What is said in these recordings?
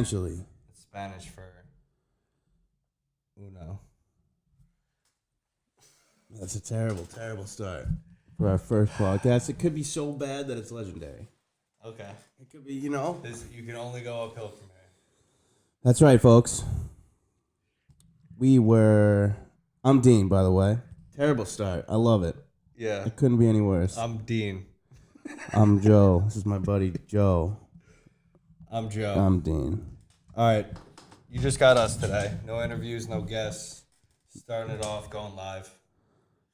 Essentially. It's Spanish for uno. That's a terrible, terrible start for our first podcast. It could be so bad that it's legendary. Okay. It could be, you know. You can only go uphill from here. That's right, folks. I'm Dean, by the way. Terrible start. I love it. Yeah. It couldn't be any worse. I'm Dean. I'm Joe. This is my buddy, Joe. I'm Joe. I'm Dean. All right. You just got us today. No interviews, no guests. Starting it off, going live.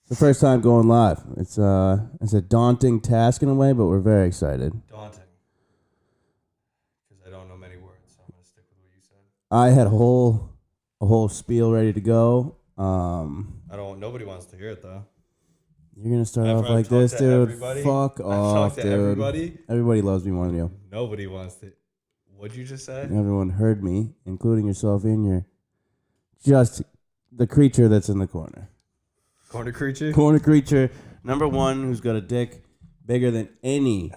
The first time going live. It's a daunting task in a way, but we're very excited. Daunting. Because I don't know many words, so I'm going to stick with what you said. I had a whole spiel ready to go. Nobody wants to hear it, though. You're going to start After off I've like talked this, to dude? everybody, Fuck I've off, talked to dude. everybody. Everybody loves me more than you. Nobody wants to. What'd you just say? Everyone heard me, including yourself, and you're just the creature that's in the corner. Corner creature? Corner creature, number one, who's got a dick bigger than any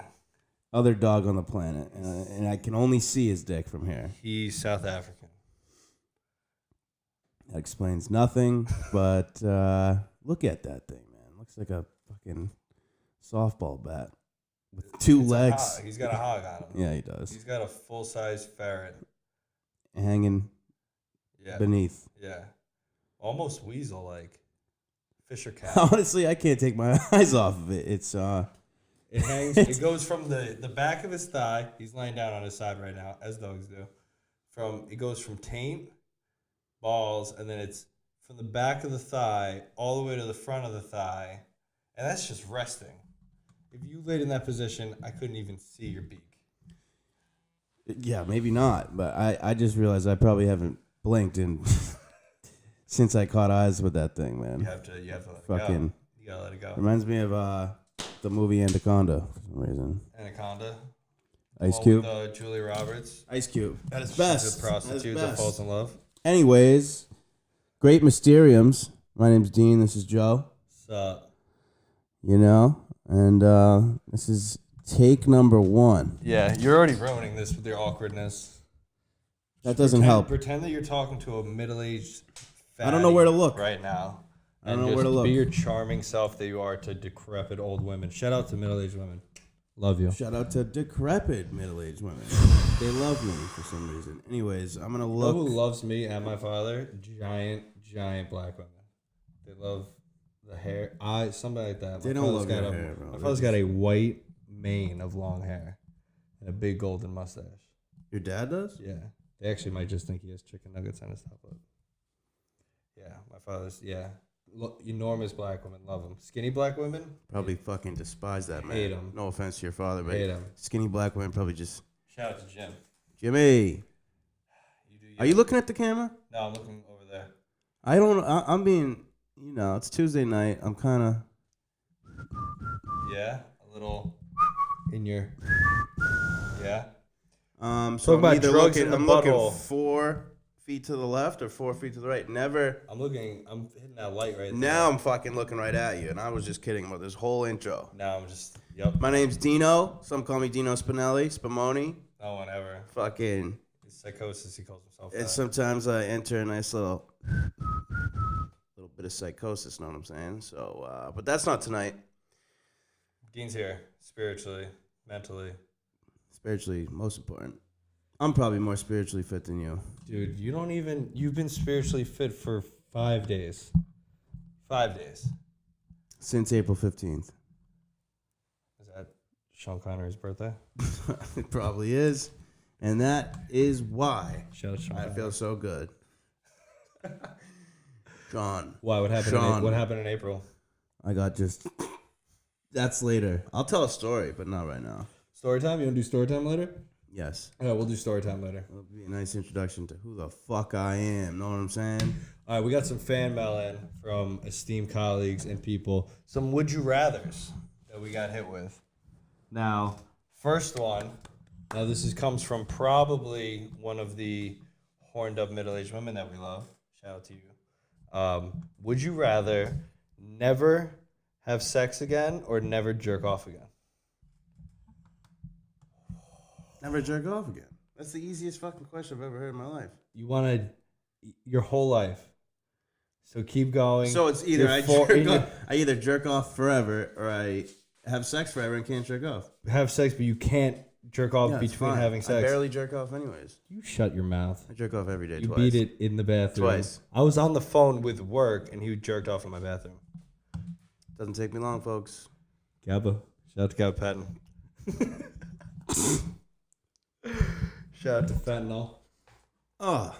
other dog on the planet. And I can only see his dick from here. He's South African. That explains nothing, but look at that thing, man. Looks like a fucking softball bat with two legs. He's got a hog on him. Yeah, he does. He's got a full-size ferret. Hanging beneath. Yeah. Almost weasel-like. Fisher cat. Honestly, I can't take my eyes off of it. It's It hangs. It goes from the back of his thigh. He's lying down on his side right now, as dogs do. It goes from taint, balls, and then it's from the back of the thigh all the way to the front of the thigh, and that's just resting. If you laid in that position, I couldn't even see your beak. Yeah, maybe not, but I just realized I probably haven't blinked in since I caught eyes with that thing, man. You have to let it Fucking, go. You gotta let it go. reminds me of the movie Anaconda for some reason. Anaconda. Ice Cube. With, Julia Roberts. Ice Cube. That is best. The prostitute that falls in love. Anyways, Great Mysteriums. My name's Dean. This is Joe. Sup? You know, and this is take number 1. Yeah, you're already ruining this with your awkwardness. That doesn't help. Pretend that you're talking to a middle-aged fatty I don't know where to look right now. I don't know where to look. Be your charming self that you are to decrepit old women. Shout out to middle-aged women. Love you. Shout out to decrepit middle-aged women. They love me for some reason. Anyways, I'm gonna look. You know who loves me and my father? Giant black women. They love the hair. Somebody like that. They don't love your hair, bro. My father's got a white mane of long hair and a big golden mustache. Your dad does? Yeah. They actually might just think he has chicken nuggets on his top lip. Yeah, my father's, enormous black women love him. Skinny black women? Probably fucking despise that, man. Hate him. No offense to your father, but Hate him. skinny black women probably just... Shout out to Jim. Jimmy! Are you looking at the camera? No, I'm looking over there. I'm being, it's Tuesday night. I'm kind of... Yeah? A little in your... Yeah? So I'm either looking 4 feet to the left or 4 feet to the right. Never. I'm hitting that light right there. Now I'm fucking looking right at you, and I was just kidding about this whole intro. Now I'm just, yep. My name's Dino. Some call me Dino Spamoni. No one ever. Fucking. It's psychosis, he calls himself And that. sometimes I enter a nice little bit of psychosis, know what I'm saying? So, but that's not tonight. Dean's here, spiritually, mentally. Spiritually, most important. I'm probably more spiritually fit than you. Dude, you've been spiritually fit for 5 days. 5 days. Since April 15th. Is that Sean Connery's birthday? It probably is. And that is why Shout out Sean I feel so good. Sean. Why? What happened? What happened in April? I got just... That's later. I'll tell a story, but not right now. Story time? You want to do story time later? Yes. Yeah, we'll do story time later. It'll be a nice introduction to who the fuck I am. Know what I'm saying? All right, we got some fan mail in from esteemed colleagues and people. Some would you rathers that we got hit with. Now, first one. Now, comes from probably one of the horned up middle-aged women that we love. Shout out to you. Would you rather never have sex again or never jerk off again? Never jerk off again. That's the easiest fucking question I've ever heard in my life. You wanted your whole life. So keep going. So it's either You're I either jerk off forever or I have sex forever and can't jerk off. have sex, but you can't jerk off Yeah, it's between fine. having sex. I barely jerk off anyways. You shut your mouth. I jerk off every day. You twice. beat it in the bathroom. Twice. I was on the phone with work, and he jerked off in my bathroom. Doesn't take me long, folks. Gabba. Shout out to Gabba Patton. Shout out to fentanyl. Oh,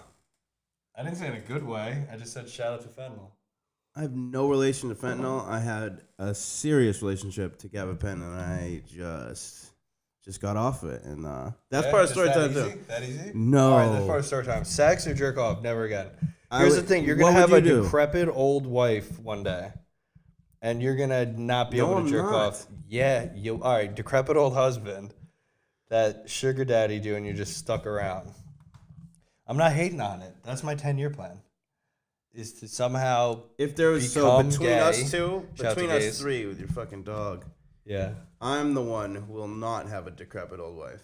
I didn't say it in a good way. I just said shout out to fentanyl. I have no relation to fentanyl. I had a serious relationship to gabapentin, and I just got off it. And that's part of story time too. That easy? No. All right, that's part of story time. Sex or jerk off? Never again. Here's the thing. You're going to what have would a you do? decrepit old wife one day. And you're going to not be able to I'm jerk not. off. Yeah. All right, decrepit old husband. That sugar daddy doing you just stuck around. I'm not hating on it. That's my 10-year plan. Is to somehow If there was become between gay. us two, Shout out to between us gays. three with your fucking dog, Yeah. I'm the one who will not have a decrepit old wife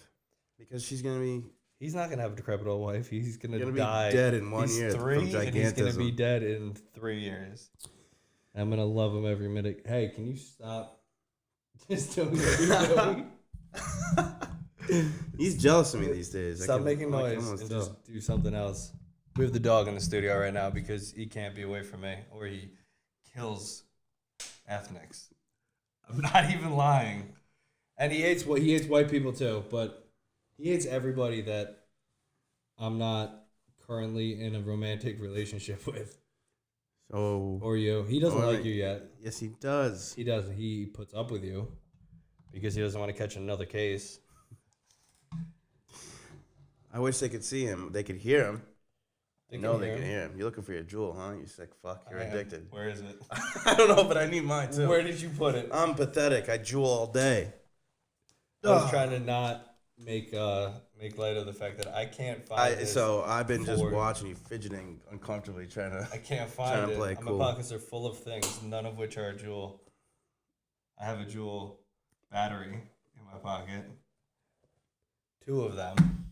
because she's gonna be He's not gonna have a decrepit old wife. He's gonna be die. dead in 1 He's year 3, from and he's gonna be gigantism. dead in 3 years. I'm gonna love him every minute. Hey, can you stop? Just doing what you're doing. He's jealous of me these days. Stop making noise and just do something else. We have the dog in the studio right now because he can't be away from me, or he kills ethnics. I'm not even lying. And he hates white people too, but he hates everybody that I'm not currently in a romantic relationship with. So Or you. He doesn't like you yet. Yes, he does. He doesn't. He puts up with you because he doesn't want to catch another case. I wish they could see him. They could hear him. They No, can they hear can him. hear him. You're looking for your jewel, huh? You sick fuck. You're addicted. Where is it? I don't know, but I need mine too. Where did you put it? I'm pathetic. I jewel all day. I was trying to not make light of the fact that I can't find it. So I've been just watching you fidgeting uncomfortably, trying to. I can't trying find to it. play My cool. pockets are full of things, none of which are a jewel. I have a jewel battery in my pocket. 2 of them.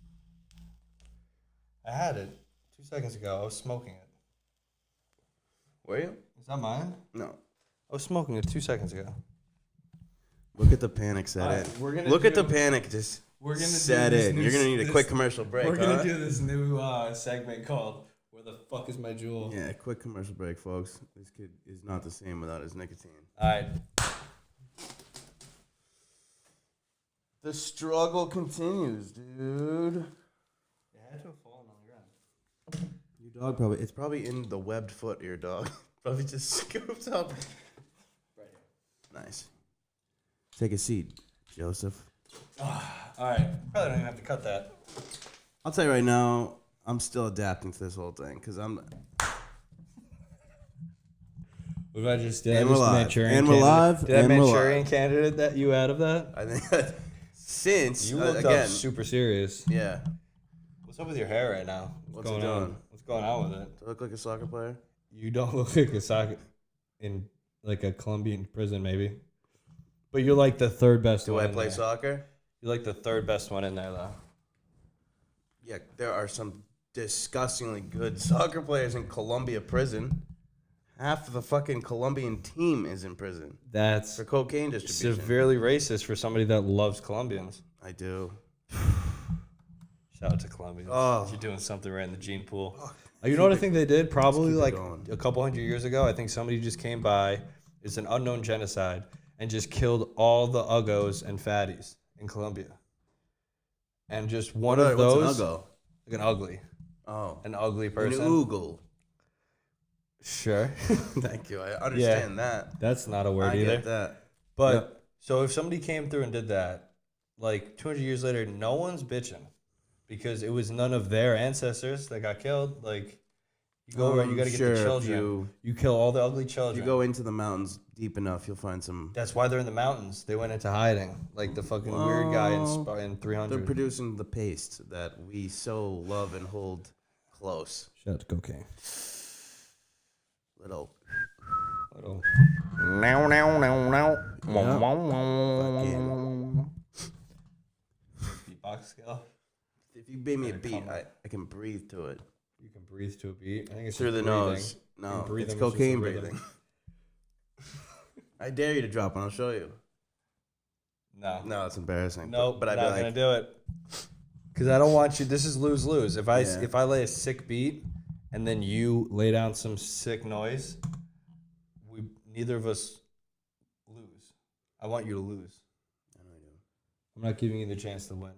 I had it 2 seconds ago. I was smoking it. Were you? Is that mine? No. I was smoking it 2 seconds ago. Look at the panic set Alright, in. we're gonna Look at do- the panic just We're gonna set do this in. new You're gonna need a this- quick commercial break. We're gonna huh? do this new segment called "Where the fuck is my jewel?" Yeah, quick commercial break, folks. This kid is not the same without his nicotine. All right. The struggle continues, dude. It had to have fallen on the ground. Your dog probably, it's probably in the webbed foot of your dog. Probably just scoops up. Right here. Nice. Take a seat, Joseph. All right. Probably don't even have to cut that. I'll tell you right now, I'm still adapting to this whole thing because I'm. What if I just did? And I we're just live. Manchurian And we're candidate- live. Did I And we're Manchurian live. candidate that you out of that? I think that since You looked again, up super serious. yeah. What's up with your hair right now? What's it going doing? on? What's going on with it? Do I look like a soccer player? You don't look like a soccer in like a Colombian prison, maybe. But you're like the third best Do one. I in play there. soccer? You're like the third best one in there, though. Yeah, there are some disgustingly good soccer players in Colombia prison. Half of the fucking Colombian team is in prison That's for cocaine distribution. severely racist for somebody that loves Colombians. I do. Shout out to Colombians. Oh. You're doing something right in the gene pool. You know what I think they did? Probably keep it like going. a couple hundred years ago. I think somebody just came by. It's an unknown genocide and just killed all the uggos and fatties in Colombia. And just one of those, What's an uggo? like an ugly An person. oogle. Sure. Thank you. I understand that. That's not a word I either. get that. But Yep. so if somebody came through and did that, like 200 years later, no one's bitching because it was none of their ancestors that got killed. Like you go around, you got to get sure, the if children. You kill all the ugly If children. you go into the mountains deep enough, you'll find some. That's why they're in the mountains. They went into hiding, like the fucking weird guy in They're 300. producing the paste that we so love and hold close. Shout out to cocaine. Little. Beatbox scale. If you made me a Gonna beat, come I can breathe to it. You can breathe to a beat. I think it's Through just the breathing. nose. No, breathing it's is just a cocaine rhythm. breathing. I dare you to drop one. I'll show you. No. No, it's embarrassing. Nope, but I'd not be gonna like, do it. Because I don't want you. This is lose lose. If I Yeah. if I lay a sick beat and then you lay down some sick noise, we neither of us lose. I want you to lose. I know I do. I'm not giving you the chance to win.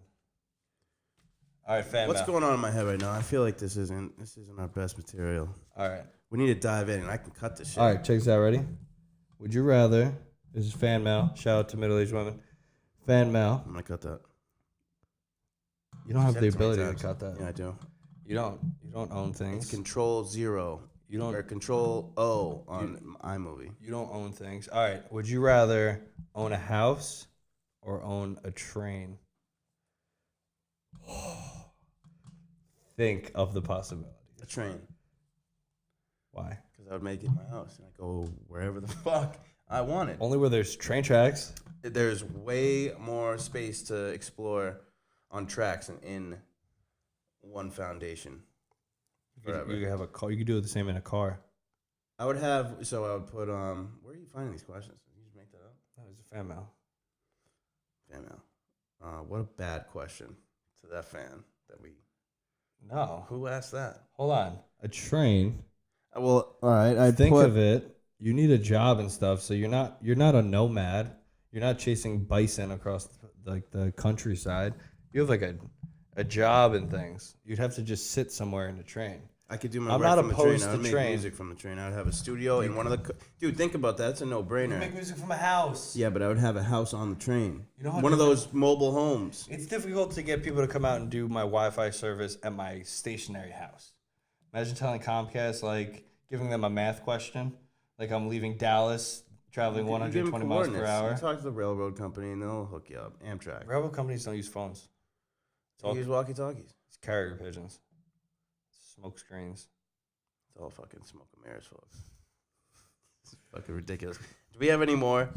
All right, fan What's mail. going on in my head right now? I feel like this isn't our best material. All right. We need to dive in, and I can cut this shit. All right, check this out. Ready? Would you rather? This is fan mail. Shout out to middle-aged women. Fan mail. I'm gonna cut that. You don't have Said the it so many ability to times. cut that. Yeah, I do. You don't own things. It's Control 0. You don't. Or Control O on iMovie. You don't own things. All right. Would you rather own a house or own a train? Think of the possibilities. A train. Why? Because I would make it my house, and I go wherever the fuck I wanted. Only where there's train tracks. There's way more space to explore on tracks and in one foundation. Forever. You have a car. You could do the same in a car. I would put where are you finding these questions? Did you just make that up? That was a fan mail. Fan mail. What a bad question to that fan that we. No. Who asked that? Hold on. A train. Well, all right. I Think of it. You need a job and stuff, so you're not a nomad. You're not chasing bison across the countryside. You have like a job and things. You'd have to just sit somewhere in a train. I could do my I'm work not from the train. opposed I to would make train. music from the train. I would have a studio in one of the. Dude, think about that. It's a no-brainer. You make music from a house. Yeah, but I would have a house on the train. You know how one of those mobile homes. It's difficult to get people to come out and do my Wi-Fi service at my stationary house. Imagine telling Comcast, like, giving them a math question. Like, I'm leaving Dallas, traveling You give 'em 120 miles per coordinates. hour. You talk to the railroad company and they'll hook you up. Amtrak. Railroad companies don't use phones. It's all They use walkie-talkies. it's carrier pigeons. Smoke screens. It's all fucking smoke and mirrors, folks. It's fucking ridiculous. Do we have any more?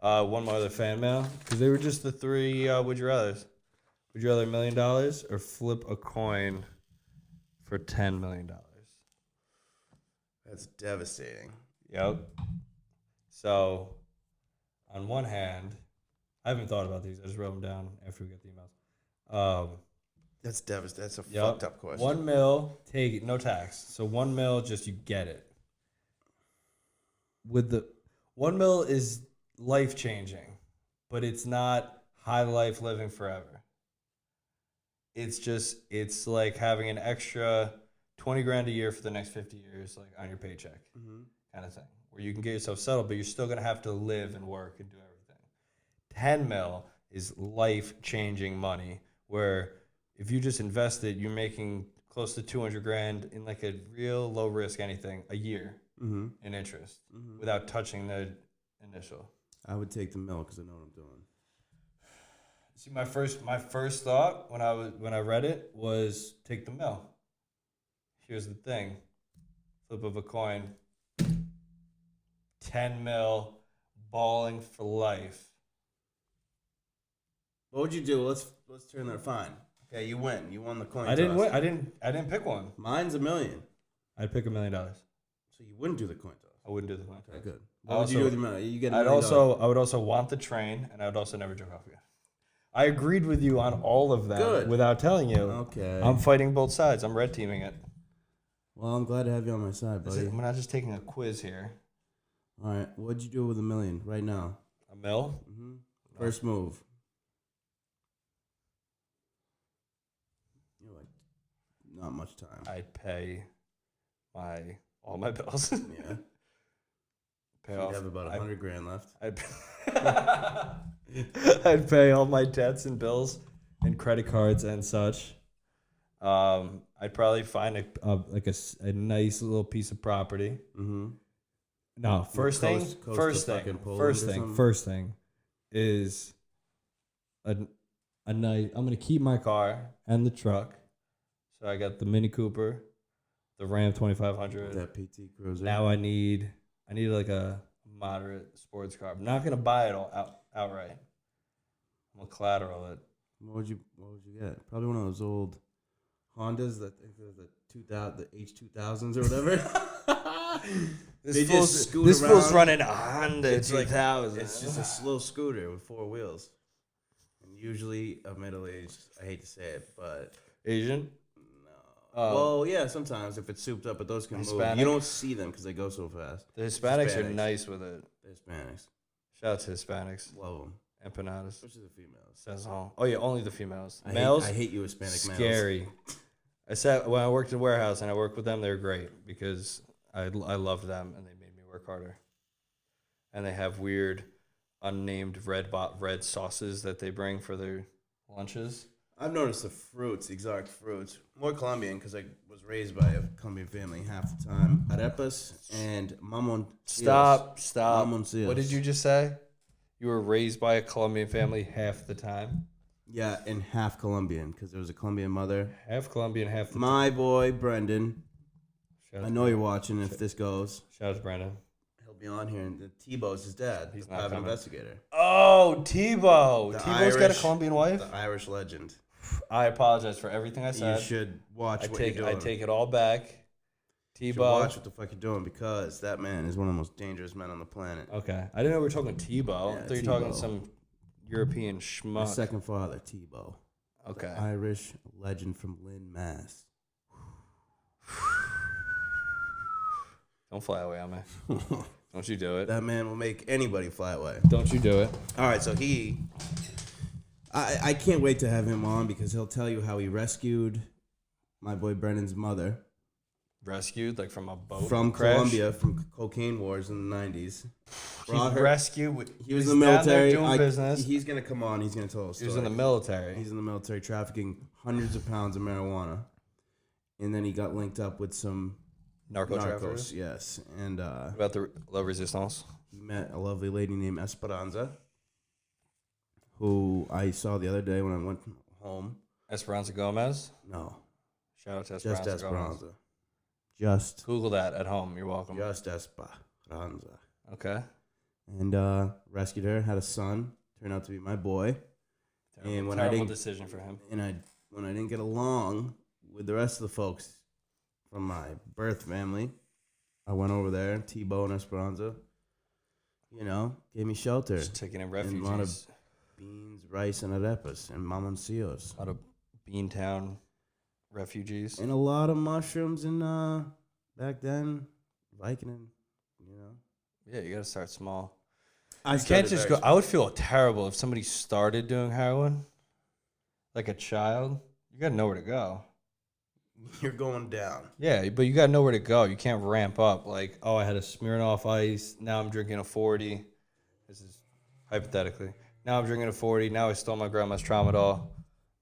One more other fan mail. Because they were just the three would you rathers. Would you rather $1 million or flip a coin for $10 million? That's devastating. Yep. So, on one hand, I haven't thought about these. I just wrote them down after we get the emails. That's devastating. That's a Yep. fucked up question. $1 mil, take it, no tax. So $1 mil, just you get it. With the $1 mil is life changing, but it's not high life living forever. It's like having an extra 20 grand a year for the next 50 years, like on your paycheck, kind of thing, where you can get yourself settled, but you're still gonna have to live and work and do everything. 10 mil is life changing money, where if you just invest it, you're making close to 200 grand in like a real low risk anything a year in interest without touching the initial. I would take the mill because I know what I'm doing. See, my first thought when I read it was take the mill. Here's the thing. Flip of a coin. 10 mil, balling for life. What would you do? Let's turn that. Fine. Okay, you win. You won the coin. I didn't toss. win. I didn't pick one. Mine's $1 million. I'd pick $1 million. So you wouldn't do the coin toss. I wouldn't do the coin toss. Okay, good. What would you do with $1 million? You get $1 I million. would also want the train, and I would also never jerk off again. I agreed with you on all of that Good. without telling you. Okay. I'm fighting both sides. I'm red teaming it. Well, I'm glad to have you on my side, buddy. I'm not just taking a quiz here. All right. What'd you do with $1 million right now? A mil? First move. You're like, not much time. I'd pay all my bills. Yeah. Pay You'd off. have about 100 grand left. I'd pay all my debts and bills and credit cards and such. I'd probably find a nice little piece of property. No, first thing is a night. I'm gonna keep my car and the truck. So I got the Mini Cooper, the Ram 2500. That PT Cruiser. Now I need like a moderate sports car. I'm not gonna buy it all outright. I'm gonna collateral it What would you get? Probably one of those old Hondas that the 2000 the H2000s or whatever. This scoot around. fool's running a Honda It's like 2000. it's just a slow scooter with 4 wheels, and usually a middle aged. I hate to say it, but Asian. no. Well, yeah, sometimes if it's souped up, but those can Hispanic? move. You don't see them because they go so fast. The Hispanics are nice with it. The Hispanics, Shout out to Hispanics. love them, Empanadas. especially the females. Sazon. Oh yeah, only the females. I Males. hate you Hispanic males. Scary. I said when I worked in a warehouse and I worked with them, they were great because I loved them and they made me work harder. And they have weird, unnamed red sauces that they bring for their lunches. I've noticed the fruits, exotic fruits, more Colombian because I was raised by a Colombian family half the time. Arepas and mamon. Stop. Mamoncillos. What did you just say? You were raised by a Colombian family half the time? Yeah, and half Colombian because there was a Colombian mother. Half Colombian, half the My boy Brendan. Shout I know you're watching. If this goes, Shout out to Brandon. he'll be on here. And Tebow's his dad. He's the not private coming. investigator. Oh, Tebow. The Tebow's got a Irish- Colombian wife? The Irish legend. I apologize for everything I said. You should watch I what take you're doing. I take it all back. You should Tebow. watch what the fuck you're doing because that man is one of the most dangerous men on the planet. Okay. I didn't know we were talking Tebow. Yeah, I thought you were talking Tebow. some European My schmuck. second father, Tebow. Okay. Irish legend from Lynn, Mass. Don't fly away on me. Don't you do it. That man will make anybody fly away. Don't you do it. All right, so I can't wait to have him on because he'll tell you how he rescued my boy Brennan's mother Rescued, like from a boat from crash? Colombia from cocaine wars in the 90s. Brought her. Rescued. He was in the military. Doing business. He's gonna come on. He's gonna tell us. He was in the military. He's in the military trafficking hundreds of pounds of marijuana, and then he got linked up with some Narco narcos. traffickers. Yes, and About the La Resistance. he met a lovely lady named Esperanza, who I saw the other day when I went home. Esperanza Gomez. No, Shout out to just Esperanza, Esperanza. Gomez. Just Google that at home. You're welcome. Esperanza. Okay. And rescued her. Had a son. Turned out to be my boy. And when I Terrible didn't decision for him. and when I didn't get along with the rest of the folks from my birth family, I went over there. Tebow and Esperanza, gave me shelter. Just taking in And refugees. a lot of beans, rice, and arepas, and mamoncillos, A lot of Beantown refugees. and a lot of mushrooms. And back then, Vicodin, Yeah, you got to start small. I You can't just go. I would feel terrible if somebody started doing heroin, like a child. You got nowhere to go. You're going down. Yeah, but you got nowhere to go. You can't ramp up. Like, oh, I had a Smirnoff Ice. Now I'm drinking a 40. This is hypothetically. Now I'm drinking a 40. Now I stole my grandma's Tramadol.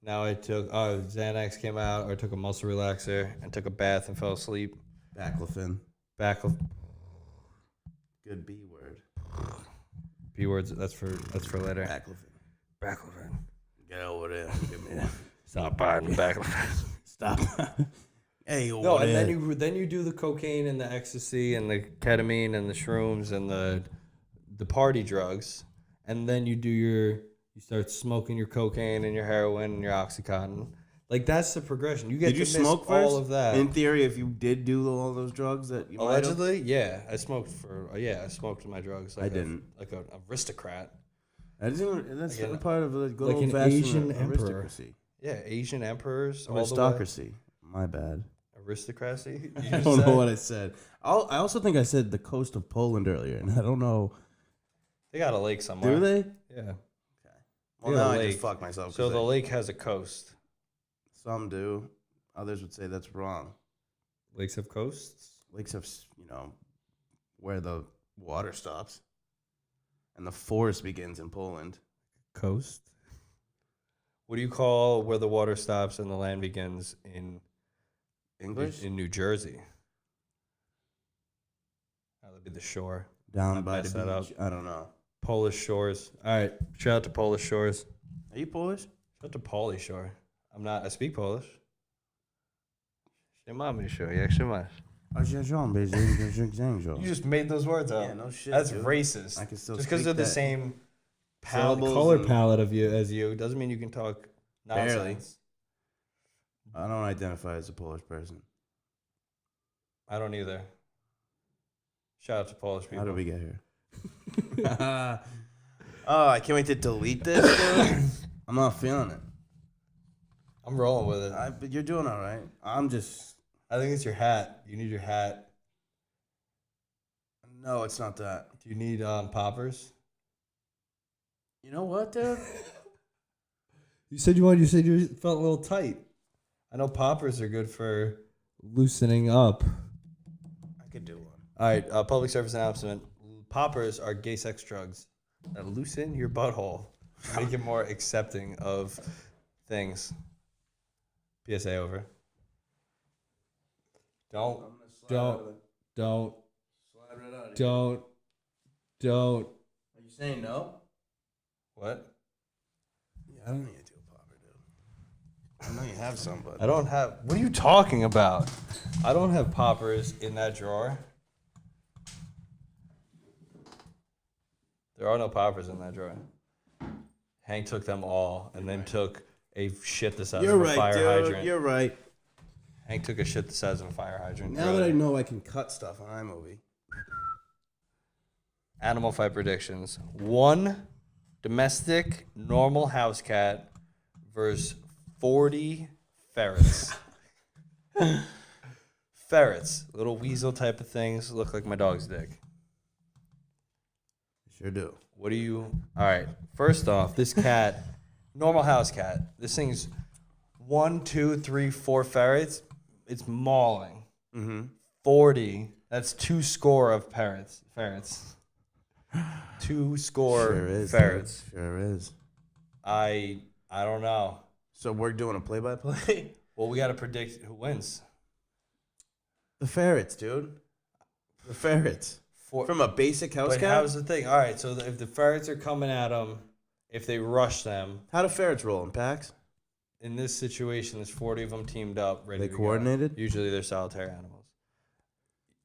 Now I took Xanax came out, or I took a muscle relaxer and took a bath and fell asleep. Baclofen. Good B word. B words. That's for later. Baclofen. Get over there. Give me that. Stop buying baclofen. Stop. Hey, over No, and there. then you do the cocaine and the ecstasy and the ketamine and the shrooms and the party drugs, and then you start smoking your cocaine and your heroin and your OxyContin. Like that's the progression. You get Did you to miss smoke first? all of that. In theory, if you did do all those drugs that you might have? Allegedly, yeah, I smoked I smoked my drugs. Like I didn't. like an aristocrat. That's Like an- part of the good like an old-fashioned Asian emperor. aristocracy. Yeah, Asian emperors. all the way. Aristocracy. My bad. Aristocracy. You I just don't know said? what I said. I also think I said the coast of Poland earlier, and I don't know. They got a lake somewhere. Do they? Yeah. Well, Yeah, now the I lake. just fucked myself. So the lake has a coast. Some do. Others would say that's wrong. Lakes have coasts. Lakes have, where the water stops, and the forest begins in Poland. Coast. What do you call where the water stops and the land begins in English? in New Jersey? That would be the shore. Down I by the messed that beach. I don't know. Polish shores. All right. Shout out to Polish shores. Are you Polish? Shout out to Polish shore. I'm not. I speak Polish. Siemamy się, jak się masz? You You just made those words up. Yeah, no shit. That's dude. racist. I can still just because speak they're the that. same Syllables color and- palette of you as you doesn't mean you can talk Nonsense. I don't identify as a Polish person. I don't either. Shout out to Polish people. How did we get here? Oh, I can't wait to delete this, dude. I'm not feeling it. I'm rolling with it. But you're doing all right. I'm just... I think it's your hat. You need your hat. No, it's not that. Do you need poppers? You know what, dude? You said you felt a little tight. I know poppers are good for loosening up. I could do one. All right, public service announcement. Poppers are gay sex drugs that loosen your butthole, make it more accepting of things. PSA over. Don't. Are you saying no? What? Yeah, I don't need to do a popper, dude. I know you have some, but... I don't have... What are you talking about? I don't have poppers in that drawer. There are no poppers in that drawer. Hank took them all and then took a shit the size of a fire hydrant. You're right. Hank took a shit the size of a fire hydrant. Now that I know I can cut stuff on iMovie. Animal fight predictions. 1 domestic normal house cat versus 40 ferrets. Ferrets, little weasel type of things, look like my dog's dick. Sure do. What do you... All right, first off, this cat, normal house cat, this thing's 1, 2, 3, 4 ferrets. It's mauling. 40, that's 2 score of ferrets. 2 score Sure is, ferrets. dude. Sure is. I don't know. So we're doing a play-by-play? Well, we got to predict who wins. The ferrets, dude. The ferrets. From a basic house But cat? how's the thing? All right, so if the ferrets are coming at them, if they rush them, How do ferrets roll in packs? in this situation, there's 40 of them teamed up, ready They to go. coordinated? Usually they're solitary animals.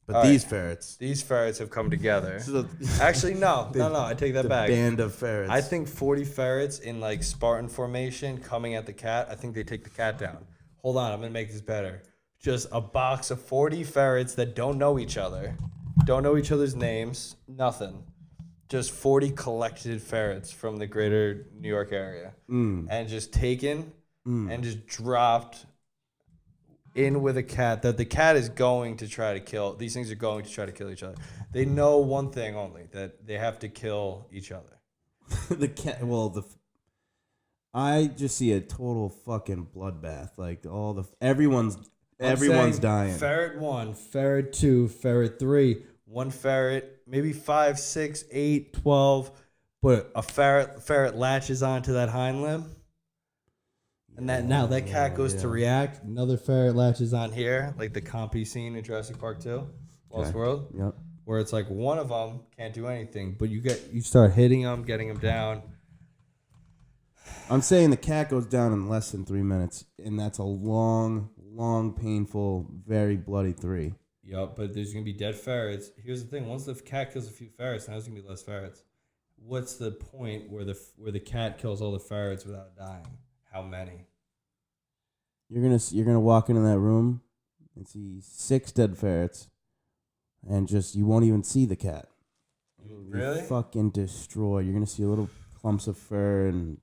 But All these right. ferrets. These ferrets have come together. So Actually, no, I take that the back. band of ferrets. I think 40 ferrets in like Spartan formation coming at the cat. I think they take the cat down. Hold on, I'm gonna make this better. Just a box of 40 ferrets that don't know each other, don't know each other's names, nothing. Just 40 collected ferrets from the greater New York area, and just taken and just dropped in with a cat that the cat is going to try to kill. These things are going to try to kill each other. They know one thing only, that they have to kill each other. the cat. Well, I just see a total fucking bloodbath. Like everyone's dying. Ferret 1, ferret 2, ferret 3. One ferret, maybe 5, 6, 8, 12. But a ferret latches onto that hind limb. And that cat goes to react. Another ferret latches on here, like the Compy scene in Jurassic Park 2, Lost World. Yep. Where it's like one of them can't do anything, but you start hitting them, getting them down. I'm saying the cat goes down in less than 3 minutes, and that's a long, painful, very bloody 3. Yep, but there's going to be dead ferrets. Here's the thing. Once the cat kills a few ferrets, now there's going to be less ferrets. What's the point where the cat kills all the ferrets without dying? How many? You're gonna walk into that room and see 6 dead ferrets, and you won't even see the cat. Really? Fucking destroyed. You're gonna see little clumps of fur and...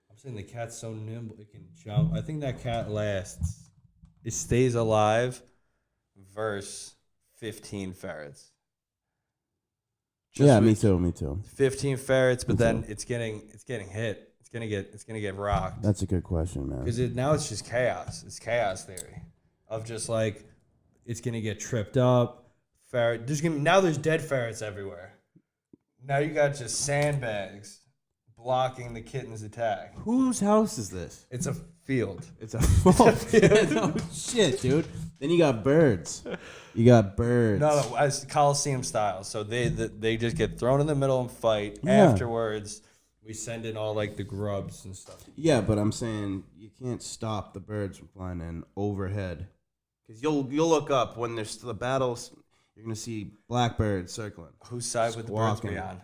I'm saying the cat's so nimble it can jump. I think that cat lasts. It stays alive versus 15 ferrets. Me too. 15 ferrets, but then it's getting hit. It's gonna get rocked. That's a good question, man. Because now it's just chaos. It's chaos theory of just like it's gonna get tripped up. Ferret. Now there's dead ferrets everywhere. Now you got just sandbags blocking the kitten's attack. Whose house is this? It's a field. It's a field. Oh, shit, dude. Then you got birds. No, as Coliseum style. So they just get thrown in the middle and fight. Yeah. Afterwards, we send in all like the grubs and stuff. Yeah, but I'm saying you can't stop the birds from flying in overhead, because you'll look up when there's the battles. You're gonna see blackbirds circling. Whose side would the birds be on?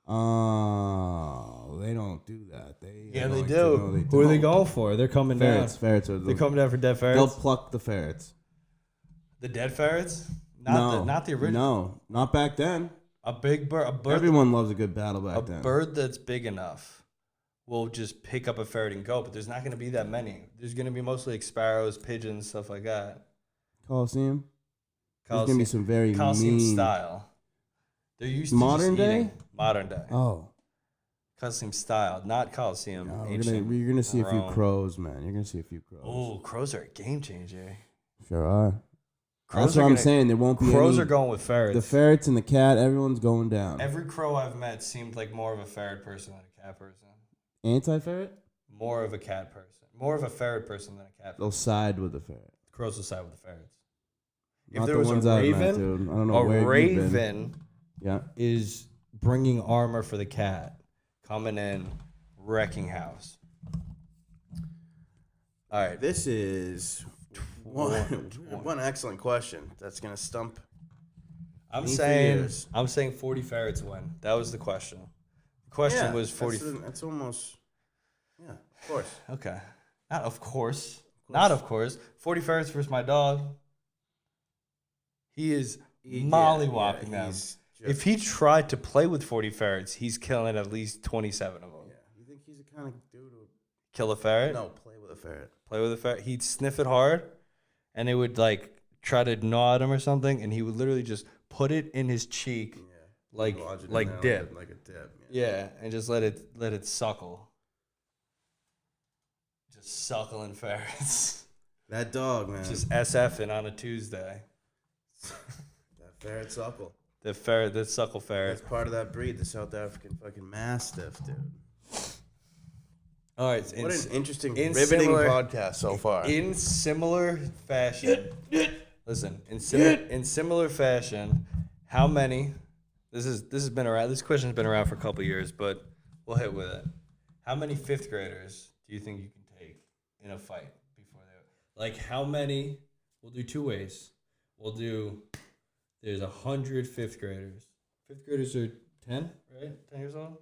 Oh, they don't do that. Yeah, are they going do. to- no, they Who are they don't. going for? They're coming Ferrets. down. Ferrets are They're the. coming down for dead They'll ferrets. pluck the ferrets. The dead ferrets? No, Not the original. No, not back then. A big bird. A bird. Everyone loves a good battle back A then. bird that's big enough will just pick up a ferret and go. But there's not going to be that many. There's going to be mostly like sparrows, pigeons, stuff like that. Coliseum. There's gonna be some very Coliseum mean style. They're used to modern just day. eating. Modern day. Oh, Coliseum style, not Coliseum. no, ancient you're gonna see a few Rome. crows, man. You're gonna see a few crows. Oh, crows are a game changer. Sure are. Crows That's are what I'm gonna- saying. There won't be Crows any, are going with ferrets. the ferrets and the cat. Everyone's going down. Every crow I've met seemed like more of a ferret person than a cat person. Anti-ferret. More of a cat person. More of a ferret person than a cat person. They'll side with the ferret. Crows will side with the ferrets. Not If there the was ones a I've met, raven, dude. I don't know a where you've been. raven Yeah. is bringing armor for the cat, coming in, wrecking house. All right. This is one excellent question. That's gonna stump. I'm Me for saying years. 40 ferrets win. That was the question. The question was 40. That's almost. Yeah, of course. Okay. Not of course. Not of course. 40 ferrets versus my dog. He is mollywopping them. If he tried to play with 40 ferrets, he's killing at least 27 of them. Yeah. You think he's the kind of dude who? Kill a ferret? No, play with a ferret. Play with a ferret. He'd sniff it hard, and it would like try to gnaw at him or something, and he would literally just put it in his cheek, Yeah. like Lodge it in like there dip. like a dip. Yeah, and just let it suckle. Just suckling ferrets. That dog, man. Just SFing on a Tuesday. That ferret suckle. The suckle ferret. That's part of that breed, the South African fucking Mastiff, dude. All right. What an interesting, in riveting similar- podcast so far. In similar fashion, listen. In similar fashion, how many? This has been around. This question's been around for a couple years, but we'll hit with it. How many fifth graders do you think you can take in a fight before they? Like how many? We'll do two ways. We'll do. There's 100 fifth graders. Fifth graders are 10, right? 10 years old.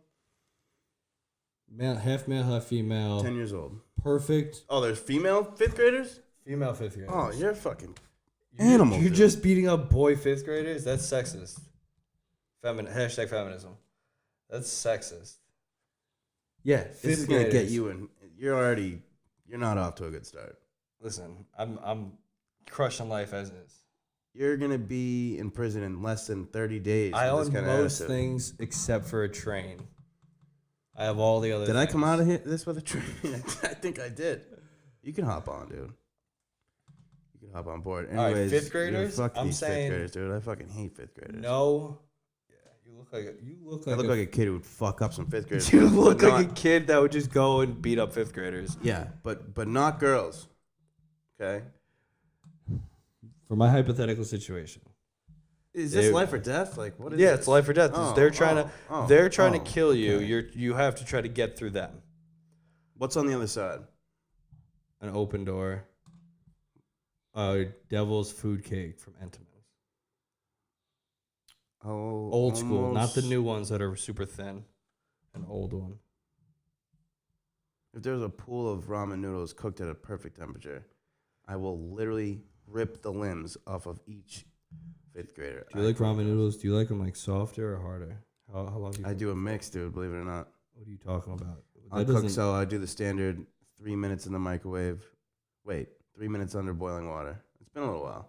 Male, half female. 10 years old. Perfect. Oh, there's female fifth graders? Female fifth graders. Oh, you're a fucking animal. You're dude. just beating up boy fifth graders? That's sexist. Hashtag feminism. That's sexist. Yeah, This fifth is gonna graders. get you in. You're not off to a good start. Listen, I'm crushing life as is. You're gonna be in prison in less than 30 days. I with own this kind most of attitude. things except for a train. I have all the other Did I things. come out of this with a train? I think I did. You can hop on, dude. You can hop on board. All right, Anyways, fifth graders? Fuck I'm these saying- fifth graders, dude. I fucking hate fifth graders. No. Yeah, you look I look like a kid who would fuck up some fifth graders. you look but like not- a kid that would just go and beat up fifth graders. Yeah, but not girls. Okay. For my hypothetical situation. Is this They- life or death? Like what is? Yeah, this? it's life or death. Oh, they're trying to oh, kill you. okay. You have to try to get through them. What's on the other side? An open door. Devil's food cake from Entenmann's. Oh, Old school, not the almost- new ones that are super thin. An old one. If there's a pool of ramen noodles cooked at a perfect temperature, I will literally rip the limbs off of each fifth grader. Do you like ramen noodles? Do you like them like softer or harder? How long do you I do a mix, dude. Believe it or not. What are you talking about? I cook so I do the standard 3 minutes in the microwave. Wait, 3 minutes under boiling water. It's been a little while.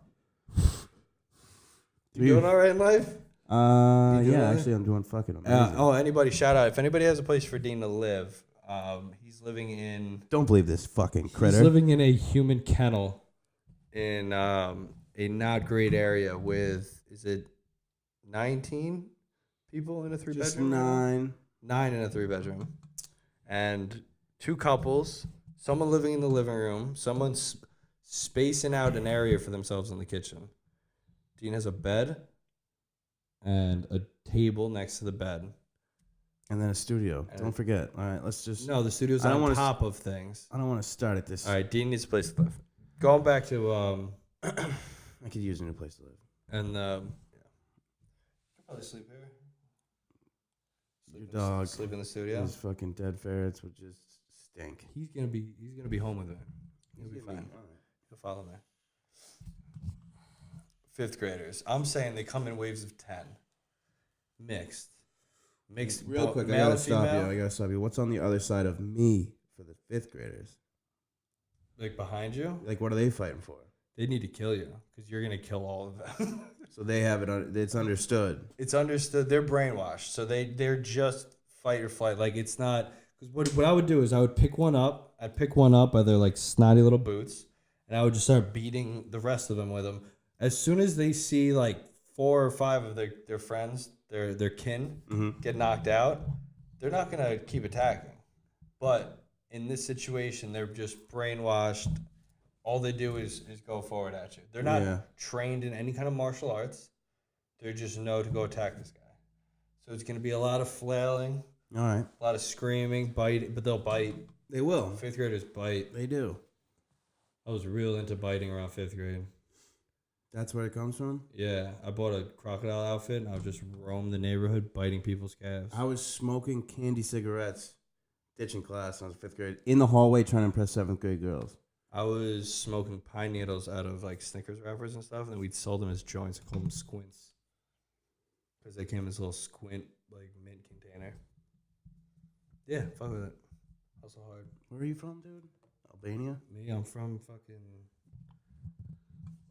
You doing all right in life? You doing all Yeah, right? actually, I'm doing fucking amazing. Anybody shout out. If anybody has a place for Dean to live, he's living in Don't believe this fucking critter. He's living in a human kennel in a not great area with, is it 19 people in a three Just bedroom? 9. 9 in a 3-bedroom. And 2 couples, someone living in the living room, someone's spacing out an area for themselves in the kitchen. Dean has a bed and a table next to the bed. And then a studio. Don't forget. All right, let's just. No, the studio's I don't on wanna top of things. I don't want to start at this. All right, Dean needs a place to live. Going back to I could use a new place to live. and yeah, I'll probably sleep here. Your dog. Sleep in the studio. Those fucking dead ferrets would just stink. He's gonna be home with it. He'll be He's gonna fine. all right. He'll follow me. Fifth graders. I'm saying they come in waves of 10. Mixed. Real quick, I male gotta and stop female. you. I gotta stop you. What's on the other side of me for the fifth graders? Like behind you. Like, what are they fighting for? They need to kill you because you're gonna kill all of them. So they have it. It's understood. It's understood. They're brainwashed, so they're just fight or flight. Like it's not because what I would do is I would pick one up. I'd pick one up by their like snotty little boots, and I would just start beating the rest of them with them. As soon as they see like 4 or 5 of their friends, their kin get knocked out, they're not gonna keep attacking. But in this situation, they're just brainwashed. All they do is go forward at you. They're not trained in any kind of martial arts. They just know to go attack this guy. So it's going to be a lot of flailing, All right. a lot of screaming, biting, but they'll bite. They will. Fifth graders bite. They do. I was real into biting around 5th grade. That's where it comes from? Yeah, I bought a crocodile outfit, and I would just roam the neighborhood biting people's calves. I was smoking candy cigarettes, ditching class when I was 5th grade, in the hallway trying to impress 7th grade girls. I was smoking pine needles out of like Snickers wrappers and stuff, and then we'd sell them as joints and call them squints. Because they came in this little squint, like, mint container. Yeah, fuck with it. Hustle hard. Where are you from, dude? Albania? Me, I'm from fucking...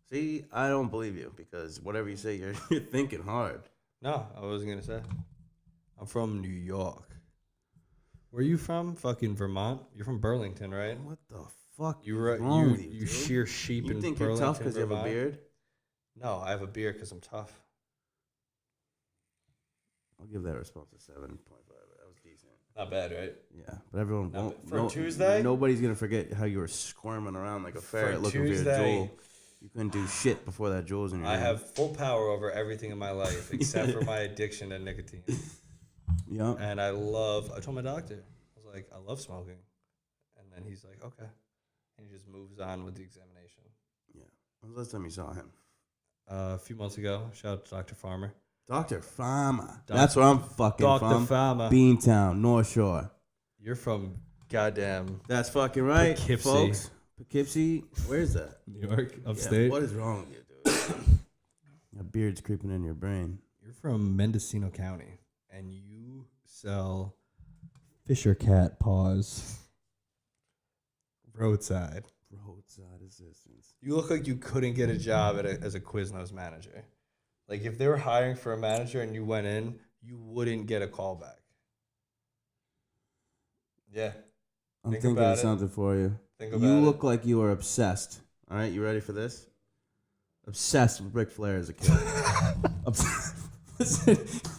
See, I don't believe you because whatever you say, you're thinking hard. No, I wasn't going to say. I'm from New York. Where are you from? Fucking Vermont? You're from Burlington, right? What the fuck You is wrong with you dude? shear sheep You in think Burlington, you're tough because you have a Vermont? beard? No, I have a beard because I'm tough. I'll give that response a 7.5. That was decent. Not bad, right? Yeah, but everyone Not won't. bad. For Tuesday? Nobody's going to forget how you were squirming around like a ferret looking for your Tuesday, jewel. You couldn't do shit before that jewel's in your I hand. have full power over everything in my life except for my addiction to nicotine. Yeah. And I told my doctor, I was like, I love smoking. And then he's like, okay. And he just moves on with the examination. Yeah. When was the last time you saw him? A few months ago, shout out to Dr. Farmer. Dr. Farmer. That's where I'm fucking Dr. from. Farmer. Beantown, North Shore. You're from goddamn That's fucking right, Poughkeepsie. folks. Poughkeepsie. Where's that? New York, Yeah, upstate. what is wrong with you, dude? Your beard's creeping in your brain. You're from Mendocino County, and you sell Fisher cat paws roadside. Roadside assistance. You look like you couldn't get a job as a Quiznos manager. Like, if they were hiring for a manager and you went in, you wouldn't get a call back. Yeah. I'm Think thinking about of it. something for you. Think about You it. look like you are obsessed. All right, you ready for this? Obsessed with Ric Flair as a kid.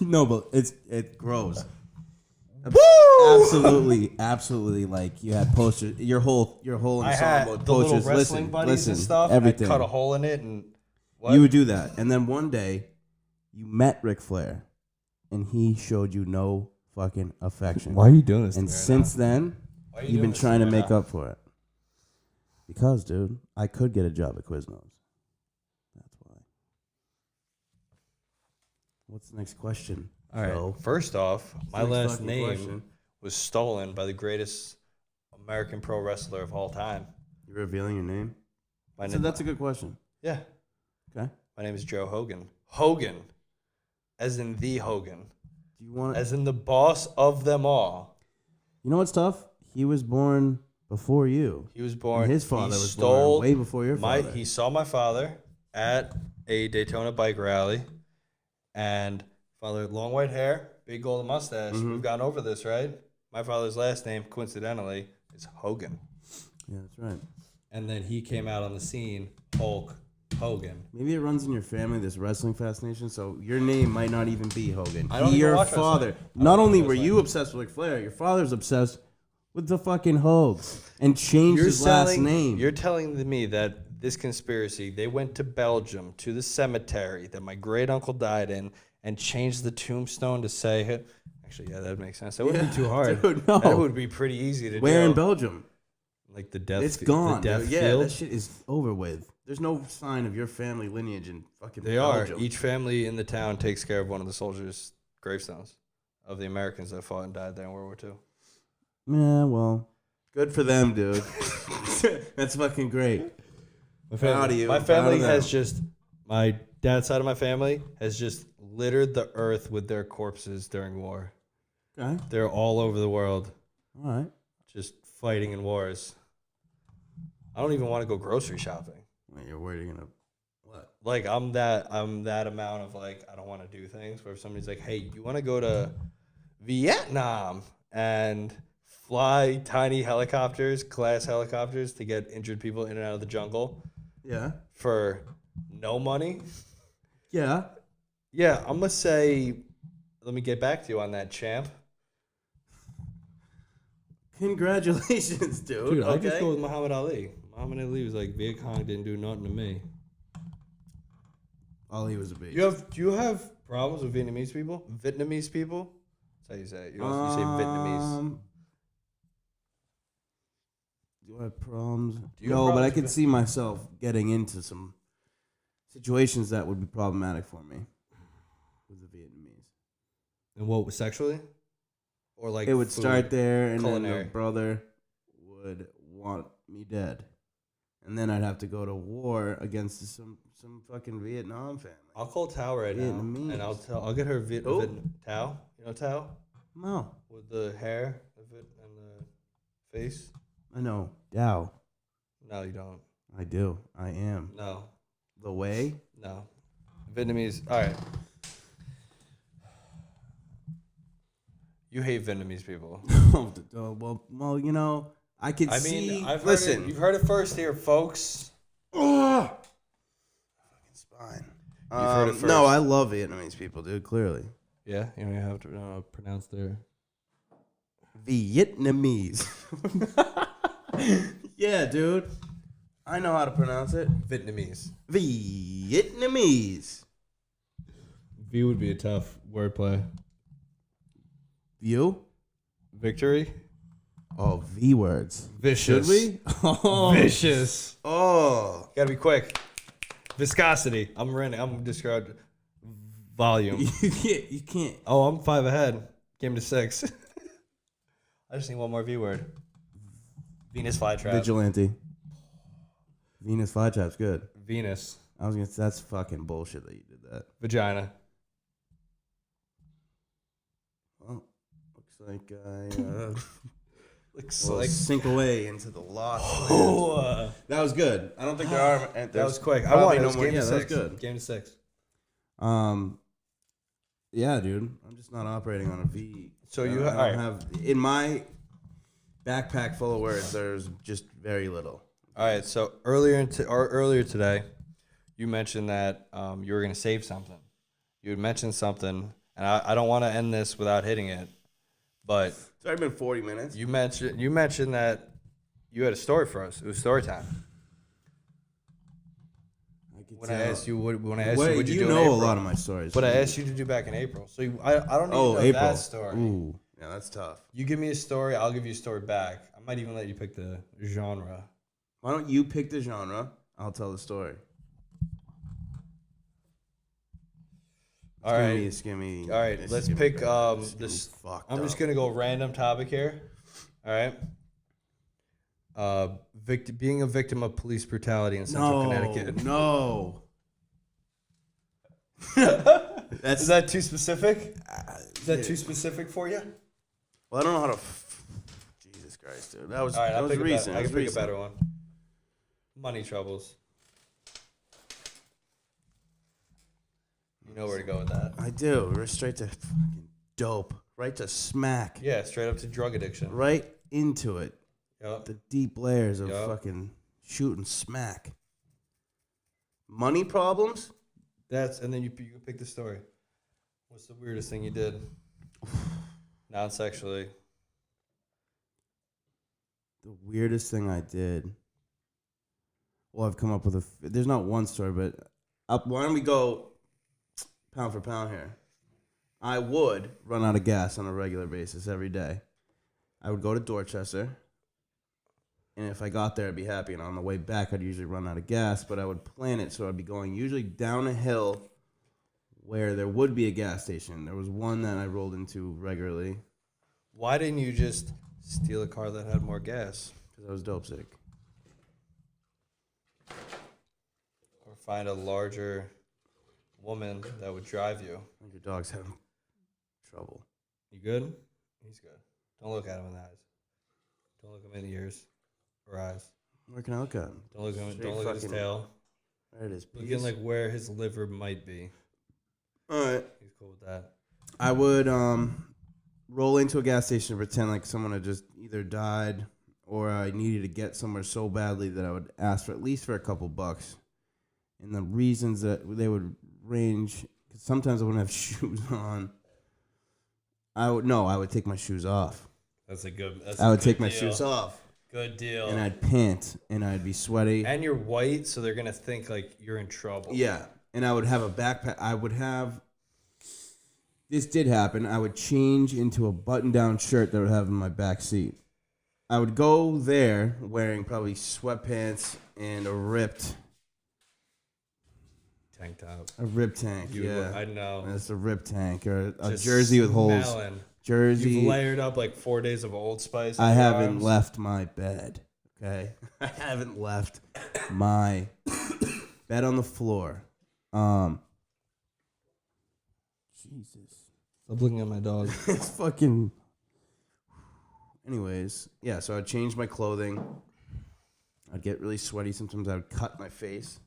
No, but it grows. Absolutely. Like you had posters. Your whole I had ensemble the little posters. wrestling buddies and stuff. Everything. And I cut a hole in it and what? You would do that, and then one day, you met Ric Flair, and he showed you no fucking affection. Why are you doing this? And to me right since now? then, Why are you you've doing been this trying to me make now? up for it. Because, dude, I could get a job at Quiznos. That's why. What's the next question? All right. Joe? First off, my Next last fucking name question. was stolen by the greatest American pro wrestler of all time. You're revealing your name? My So name, that's a good question. yeah. Okay. My name is Joe Hogan. Hogan, as in the Hogan, Do you want? as in the boss of them all. You know what's tough? He was born before you. He was born. And his father he was stole born way before your father. He saw my father at a Daytona bike rally, and father had long white hair, big golden mustache. Mm-hmm. We've gone over this, right? My father's last name, coincidentally, is Hogan. Yeah, that's right. And then he came out on the scene, Hulk Hogan. Maybe it runs in your family, this wrestling fascination, so your name might not even be Hogan. I don't even Your watch father. wrestling. I Not don't only watch were you wrestling. obsessed with Ric Flair, your father's obsessed with the fucking Hogs and changed his last name. You're telling me that this conspiracy, they went to Belgium, to the cemetery that my great uncle died in, and changed the tombstone to say, actually, yeah, that makes sense. That wouldn't be too hard. Dude, no. That would be pretty easy to do. Where in Belgium? Like the death. It's gone. The death dude. Yeah, field. that shit is over with. There's no sign of your family lineage in fucking They Belgium. are. Each family in the town takes care of one of the soldiers' gravestones. of the Americans that fought and died there in World War II. Yeah, well, good for them, dude. That's fucking great. Proud of you. My Proud family of them. has just, my dad's side of my family has just littered the earth with their corpses during war. Okay. They're all over the world, All right. just fighting in wars. I don't even want to go grocery shopping. Wait, you're worried you're gonna what? Like I'm that amount of like I don't want to do things where if somebody's like, hey, you want to go to Vietnam and fly tiny helicopters, class helicopters to get injured people in and out of the jungle Yeah. for no money? Yeah. Yeah, I'm gonna say, let me get back to you on that, champ. Congratulations, dude. Dude, okay. I just go with Muhammad Ali. Muhammad Ali was like, Viet Cong didn't do nothing to me. Ali was a beast. Do you have problems with Vietnamese people? Vietnamese people? That's how you say it. You don't you say Vietnamese. Do I have problems? you have No, but I problems could with- see myself getting into some situations that would be problematic for me with the Vietnamese. And what, sexually? Or like It would food? start there, and culinary. then the brother would want me dead, and then I'd have to go to war against some fucking Vietnam family. I'll call Tao right now, Vietnamese. and I'll get her Who? Tao. You know Tao No, with the hair of it and the face. I know Dow. No, you don't. I do. I am No, the way. no. Vietnamese. All right. You hate Vietnamamese people. well, you know, I could I see. mean, I've listen, heard it, you've heard it first here, folks. fucking spine. You've heard it first. No, I love Vietnamese people, dude. Clearly, Yeah, you don't even have to pronounce their. Vietnamese. Yeah, dude. I know how to pronounce it. Vietnamese. Vietnamese. V would be a tough wordplay. You? Victory. Oh, V words. Vicious. Should we? Oh. Vicious. Oh. Gotta be quick. Viscosity. I'm described. Volume. You can't. Oh, I'm 5 ahead. Came to 6. I just need one more V word. Venus flytrap. Vigilante. Venus flytrap's good. Venus. I was gonna say that's fucking bullshit that you did that. Vagina. Well, looks like I Looks will like. sink away into the lost. Oh, That was good. I don't think there are. that was quick. I probably won. It no was more. game Yeah, to that was 6. good. Game to 6. Yeah, dude. I'm just not operating on a V. So I you don't all right. have in my backpack full of words. There's just very little. All right. So earlier today, you mentioned that you were going to save something. You had mentioned something, and I don't want to end this without hitting it, but It's already been 40 minutes. you mentioned that you had a story for us. It was story time. When I asked you what you you do in know a April. lot of my stories. But I asked you to do back in April. So I don't even know April. that story. Ooh, yeah, that's tough. You give me a story, I'll give you a story back. I might even let you pick the genre. Why don't you pick the genre? I'll tell the story. All right. It's gonna be, All right, let's pick this. Fucked I'm just up. gonna go random topic here. All right. Being a victim of police brutality in Central Connecticut. No. That's Is that too specific? Is that too specific for you? Well, I don't know how to. Jesus Christ, dude. That was All right, that I'll was pick recent. I That can was pick a recent. better one. Money troubles. You know where to go with that. I do. We're straight to fucking dope. Right to smack. Yeah, straight up to drug addiction. Right into it. Yep. The deep layers of Yup. fucking shooting smack. Money problems? And then you can pick the story. What's the weirdest thing you did? Non-sexually. The weirdest thing I did. Well, I've come up with there's not one story, but why don't we go pound for pound here? I would run out of gas on a regular basis every day. I would go to Dorchester, and if I got there, I'd be happy. And on the way back, I'd usually run out of gas, but I would plan it so I'd be going usually down a hill where there would be a gas station. There was one that I rolled into regularly Why didn't you just steal a car that had more gas? because I was dope sick. Or find a larger woman that would drive you? I think your dog's having trouble. You good? He's good. Don't look at him in the eyes. Don't look him in the ears or eyes. Where can I look at him? Don't look at him. Straight Don't look at his fucking- tail. There it is. Look at like where his liver might be. All right. He's cool with that. I would roll into a gas station and pretend like someone had just either died or I needed to get somewhere so badly that I would ask for at least for a couple bucks. And the reasons that they would range, because sometimes I wouldn't have shoes on. I would take my shoes off. That's a good. I would take my shoes off. Good deal. And I'd pant and I'd be sweaty. And you're white, so they're gonna think like you're in trouble. Yeah. And I would have a backpack. This did happen. I would change into a button-down shirt that I would have in my back seat. I would go there wearing probably sweatpants and a ripped Tank top. tank. You, yeah, I know. That's a ripped tank or a Just jersey with holes. smelling. Jersey. You've layered up like 4 days of Old Spice. I in your haven't arms. left my bed. Okay, I haven't left my bed on the floor. Jesus. Stop looking at my dog. It's fucking. Anyways, yeah, so I'd change my clothing. I'd get really sweaty. Sometimes I would cut my face.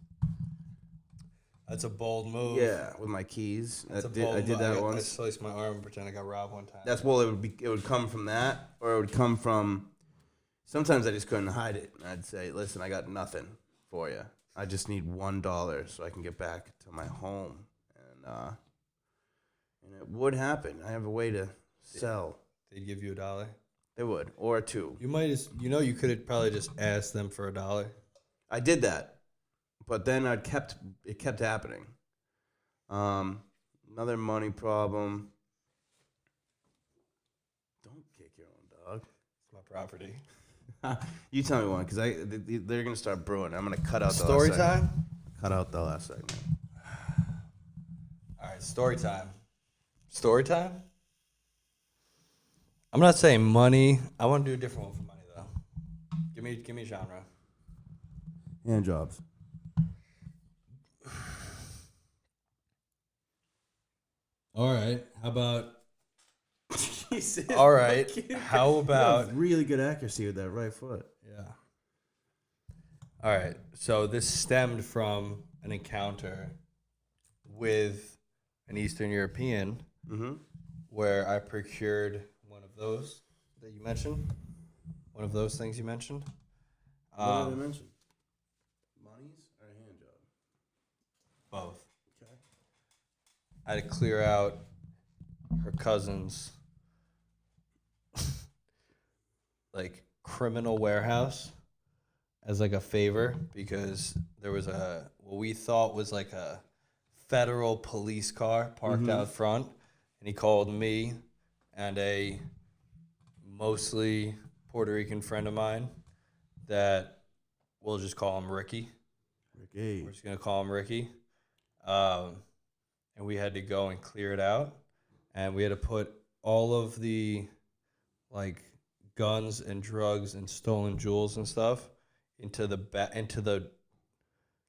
That's a bold move. Yeah, with my keys. I did that I once. sliced my arm and pretend I got robbed one time. That's well, it would come from that, or it would come from. Sometimes I just couldn't hide it. I'd say, "Listen, I got nothing for you. I just need $1 so I can get back to my home." And it would happen. I have a way to sell. They'd give you $1. They would, or a 2. You might just, you could have probably just asked them for $1. I did that, but then it kept happening. Another money problem. Don't kick your own dog. It's my property. You tell me one, because they're gonna start brewing. I'm gonna cut out the Story last segment. time? Cut out the last segment. All right, story time. Story time? I'm not saying money. I want to do a different one for money though. Give me genre. Hand jobs. All right. How about Jesus, all right. fucking- How You about have really good accuracy with that right foot. yeah. All right. So this stemmed from an encounter with an Eastern European Mm-hmm. where I procured one of those that you mentioned. One of those things you mentioned. What did I mention? Monies or a hand job? Both. Okay. I had to clear out her cousin's like criminal warehouse as like a favor because there was what we thought was like a federal police car parked out front, and he called me and a mostly Puerto Rican friend of mine that we'll just call him Ricky. Ricky. We're just gonna call him Ricky. And we had to go and clear it out, and we had to put all of the like guns and drugs and stolen jewels and stuff into the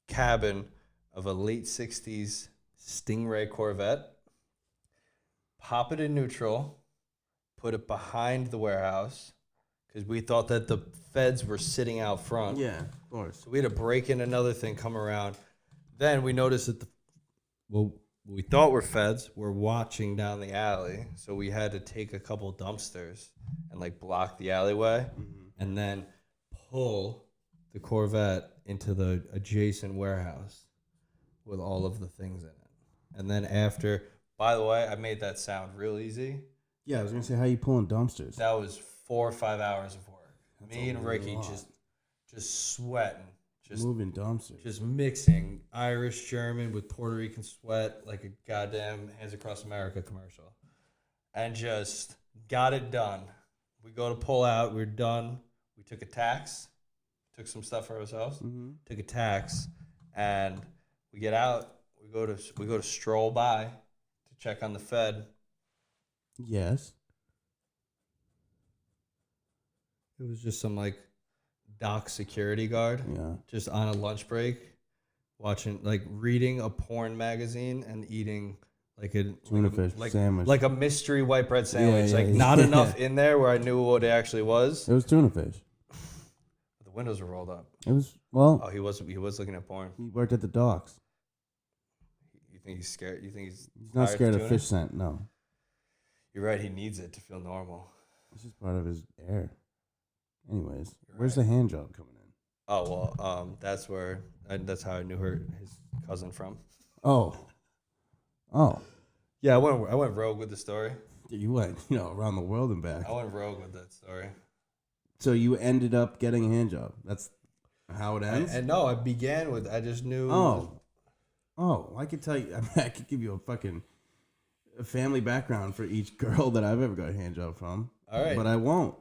cabin of a late 60s Stingray Corvette. Pop it in neutral, put it behind the warehouse because we thought that the feds were sitting out front. Yeah, of course. So we had to break in another thing, come around. Then we noticed that what we thought were feds were watching down the alley. So we had to take a couple dumpsters and like block the alleyway and then pull the Corvette into the adjacent warehouse with all of the things in it. And then after, by the way, I made that sound real easy. Yeah, I was gonna say, how you pulling dumpsters? That was 4 or 5 hours of work. That's Me a and Ricky lot. just sweating. Just moving dumpsters. just mixing Irish German with Puerto Rican sweat like a goddamn Hands Across America commercial. And just got it done. We go to pull out, we're done. We took a tax, took some stuff for ourselves, took a tax, and we get out, we we go to stroll by to check on the Fed. Yes. It was just some like dock security guard, Yeah. just on a lunch break, reading a porn magazine and eating like a Tuna fish sandwich. like a mystery white bread sandwich. Yeah, Not enough in there where I knew what it actually was. It was tuna fish. The windows were rolled up. It was, well, Oh, he was looking at porn. he worked at the docks. You think he's scared? You think he's not tired scared of tuna? fish scent, no. You're right. He needs it to feel normal. It's just part of his air. Anyways, where's the hand job coming in? Oh well, that's how I knew his cousin from. Oh. Yeah, I went rogue with the story. You went, around the world and back. I went rogue with that story. So you ended up getting a hand job. That's how it ends? And no, I began with, I just knew. Oh, I could tell you, I could give you a family background for each girl that I've ever got a hand job from. All right. But I won't.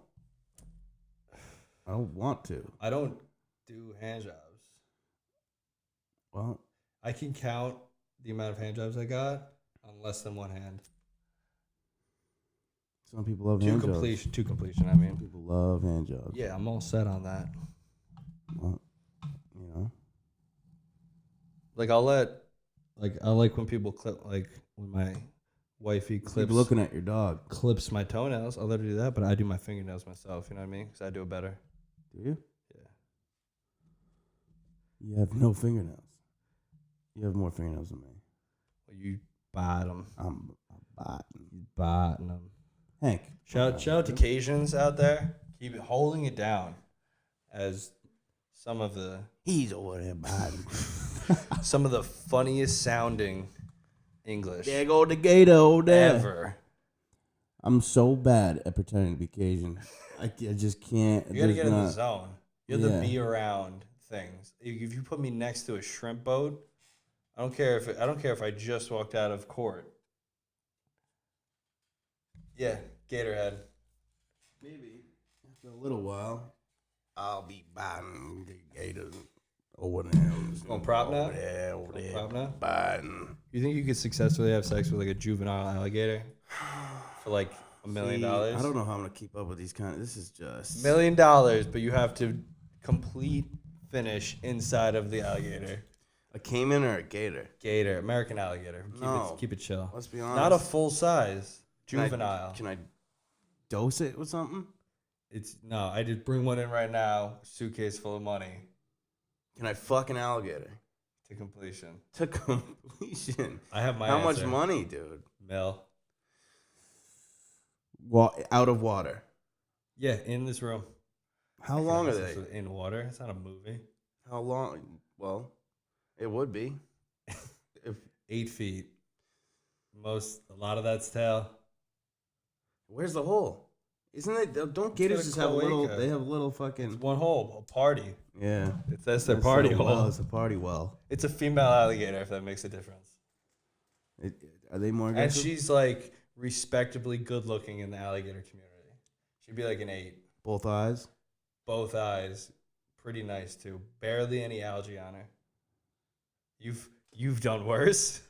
I don't want to. I don't do hand jobs. Well, I can count the amount of hand jobs I got on less than one hand. some people love hand jobs. To completion, I mean. Some people love hand jobs. Yeah, I'm all set on that. Well, Like I like when people clip, like when my wifey Keep clips looking at your dog. clips my toenails. I'll let her do that, but I do my fingernails myself. You know what I mean? Because I do it better. Do you? Yeah. You have no fingernails. You have more fingernails than me. Well, you bite them. I'm biting. You biting them. Hank. Shout out to Cajuns out there. Keep it holding it down, as some of the He's over there biting. some of the funniest sounding English There go the gator over there. ever. I'm so bad at pretending to be Cajun. I just can't. You gotta get in not- the zone. You have Yeah. to be around things. If you put me next to a shrimp boat, I don't care if I just walked out of court. Yeah, Gatorhead. Maybe after a little while, I'll be biting the gators over there. On prop now? Over there. Prop now? Biting. You think you could successfully have sex with like a juvenile alligator for like $1 million? I don't know how I'm gonna keep up with these kind of. This is just $1 million, but you have to complete finish inside of the alligator. a caiman or a gator. Gator, American alligator. No. Keep it chill. Let's be honest. Not a full size Can I- juvenile. Can I dose it with something? I just bring one in right now. Suitcase full of money Can I fuck an alligator to completion. to completion? I have my How much answer. money, dude? Mil. Out of water. Yeah, in this room. How long are they? In water. It's not a movie. How long? Well, it would be. If 8 feet. A lot of that's tail. where's the hole? Isn't it? Don't gators just have little? cloaca. They have little fucking. One hole, a party. Yeah. That's their That's party a hole. well. It's a party well. It's a female alligator, if that makes a difference. Are they more And aggressive? she's like respectably good looking in the alligator community. She'd be like an 8. Both eyes. Both eyes, pretty nice too. Barely any algae on her. You've done worse.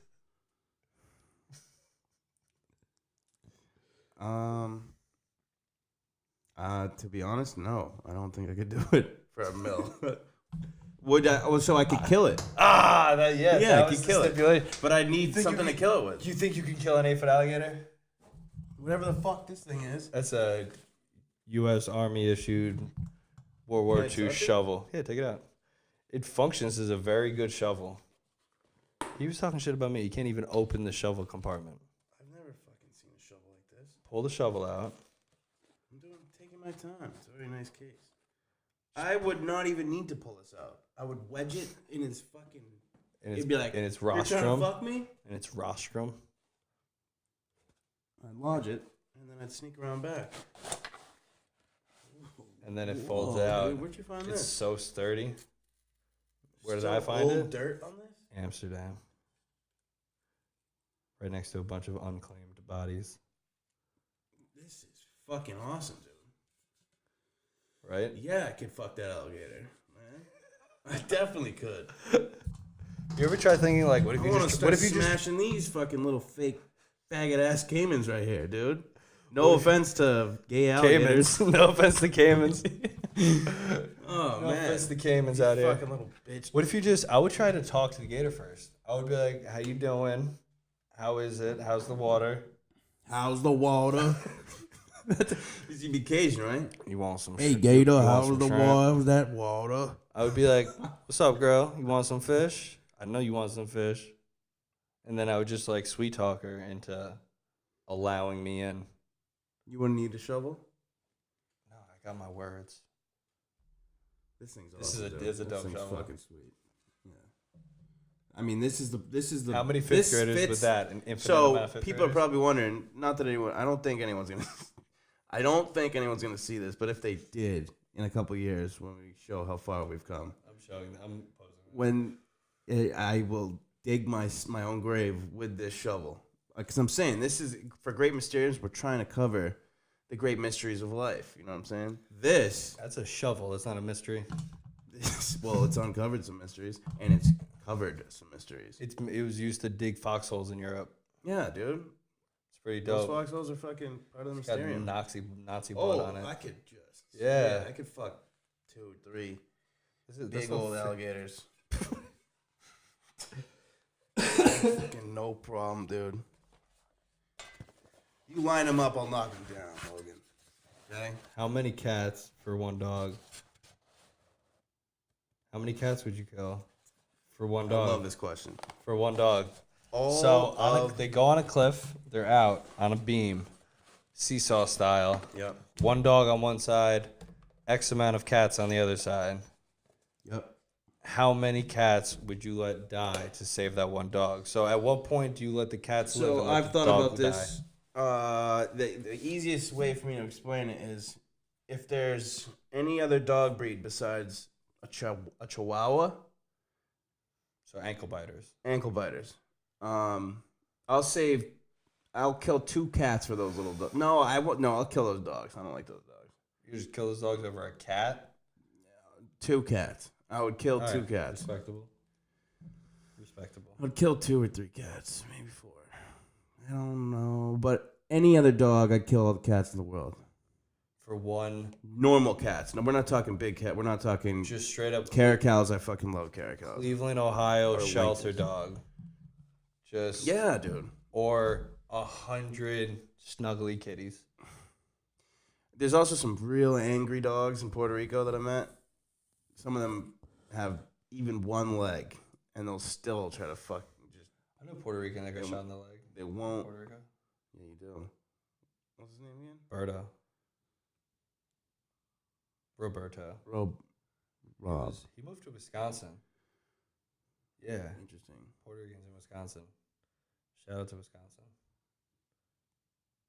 To be honest, no. I don't think I could do it for a mil. Would I? Well, so I could kill it. Yeah, Yeah, that I was could the kill it. stipulation. But I need think something you to kill it with. Do you think you can kill an 8-foot alligator? Whatever the fuck this thing is. That's a U.S. Army issued World War Can I II touch it? shovel. Yeah, take it out. It functions as a very good shovel. He was talking shit about me. You can't even open the shovel compartment. I've never fucking seen a shovel like this. Pull the shovel out. I'm taking my time. It's a very nice case. I would not even need to pull this out. I would wedge it in his fucking. It'd be like, in its you're trying to rostrum. fuck me? In its rostrum. I'd lodge it, and then I'd sneak around back. And then it folds Whoa, out. dude, where'd you find It's this? so sturdy. Where did Still I find old it? dirt on this? Amsterdam. Right next to a bunch of unclaimed bodies. This is fucking awesome, dude. Right? Yeah, I could fuck that alligator, man. I definitely could. You ever try thinking like, what if I you want to just, start what if you just, smashing these fucking little fake faggot ass caimans right here, dude. No offense to gay alligators. Caimans? No offense to Caimans. Oh No man, offense to Caimans you out here. fucking little bitch. What if you just? I would try to talk to the gator first. I would be like, "How you doing? How is it? How's the water? How's the water? He's gonna be Cajun, right? You want some? Hey sh- Gator, you want how's some the shrimp? water? How's that water? I would be like, "What's up, girl? You want some fish? I know you want some fish." And then I would just like sweet talk her into allowing me in. You wouldn't need a shovel? No, I got my words. This thing's This awesome, is a- dude. it's a This dope thing's shovel. fucking sweet. Yeah. I mean, this is the. How many this fifth graders fits- with that? An infinite So amount of fifth people are graders? probably wondering. Not that anyone. I don't think anyone's gonna. I don't think anyone's gonna see this. But if they did, in a couple years, when we show how far we've come, I'm showing. I'm posing. when I will dig my own grave with this shovel, because I'm saying this is for Great Mysteriums. We're trying to cover the great mysteries of life. You know what I'm saying? This, That's a shovel. That's not a mystery. well, it's uncovered some mysteries, and it's covered some mysteries. It was used to dig foxholes in Europe. Yeah, dude. It's pretty Those dope. foxholes are fucking part of the It's got Mysterium. Nazi blood on it. I could just. Yeah. I could fuck 2, 3 That's big what old fr- alligators. Fucking no problem, dude. You line them up, I'll knock them down, Logan. Okay? How many cats for one dog? How many cats would you kill for one I dog? love this question. For one dog. All So they go on a cliff. They're out on a beam, seesaw style. Yep. One dog on one side, X amount of cats on the other side. Yep. How many cats would you let die to save that one dog? So at what point do you let the cats live? So and let I've the thought dog about this. The easiest way for me to explain it is if there's any other dog breed besides a Chihuahua, So ankle biters. ankle biters. I'll kill 2 cats for those little dogs. No, I won't. No, I'll kill those dogs. I don't like those dogs. You just kill those dogs over a cat? 2 cats. I would kill All 2 right, cats. Respectable. Respectable. I'd kill 2 or 3 cats, maybe 4. I don't know, but any other dog, I'd kill all the cats in the world. For one, Normal cats. No, we're not talking big cat. We're not talking just straight up caracals. I fucking love caracals. Cleveland, Ohio Or shelter lynxes. dog. Just Yeah, dude. or 100 snuggly kitties. There's also some real angry dogs in Puerto Rico that I met. Some of them have even 1 leg, and they'll still try to fuck. Just I know Puerto Rican that got shot in the leg. they won't. Puerto Rico. Yeah, you do. What's his name again? Berto. Roberto. Rob. He moved to Wisconsin. Yeah. Interesting. Puerto Ricans in Wisconsin. Shout out to Wisconsin.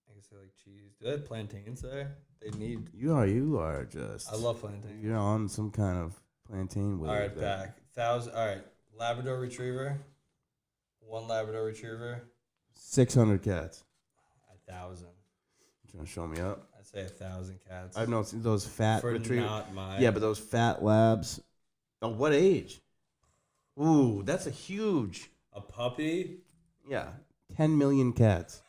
I guess they like cheese. Do they have plantains there? They need. You are just. I love plantains. You're on some kind of plantain wave. All right, there. back. 1,000. All right. Labrador Retriever. 1 Labrador Retriever. 600 cats. 1,000. You trying to show me up? I'd say 1,000 cats. I've noticed those fat For retrievers. not mine. Yeah, but those fat labs. Oh, what age? Ooh, that's a huge. A puppy. Yeah, 10 million cats.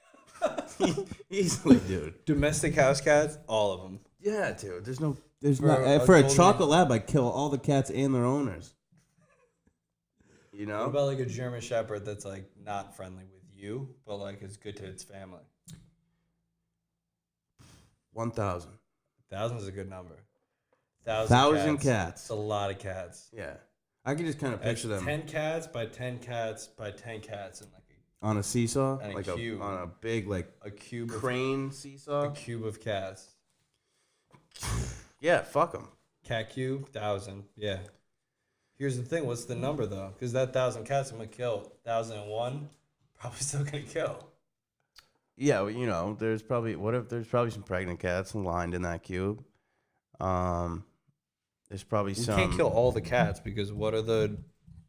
Easily, dude. Domestic house cats. All of them. Yeah, dude. There's For not a for a golden- chocolate lab. I kill all the cats and their owners. You What know? about like a German Shepherd that's like not friendly with you, but like is good to its family? 1,000. 1,000 is a good number. 1,000 It's cats. a lot of cats. Yeah, I can just kind of That's picture them 10 cats by 10 cats by 10 cats in like on a seesaw, And a like cube. on a big like a cube crane of, seesaw. a cube of cats. Yeah, fuck them. Cat cube, 1,000. Yeah. Here's the thing. What's the number though? Because that 1,000 cats I'm gonna kill. 1,001, probably still gonna kill. Yeah, well, you know, there's probably some pregnant cats lined in that cube. There's probably You some. can't kill all the cats because what are the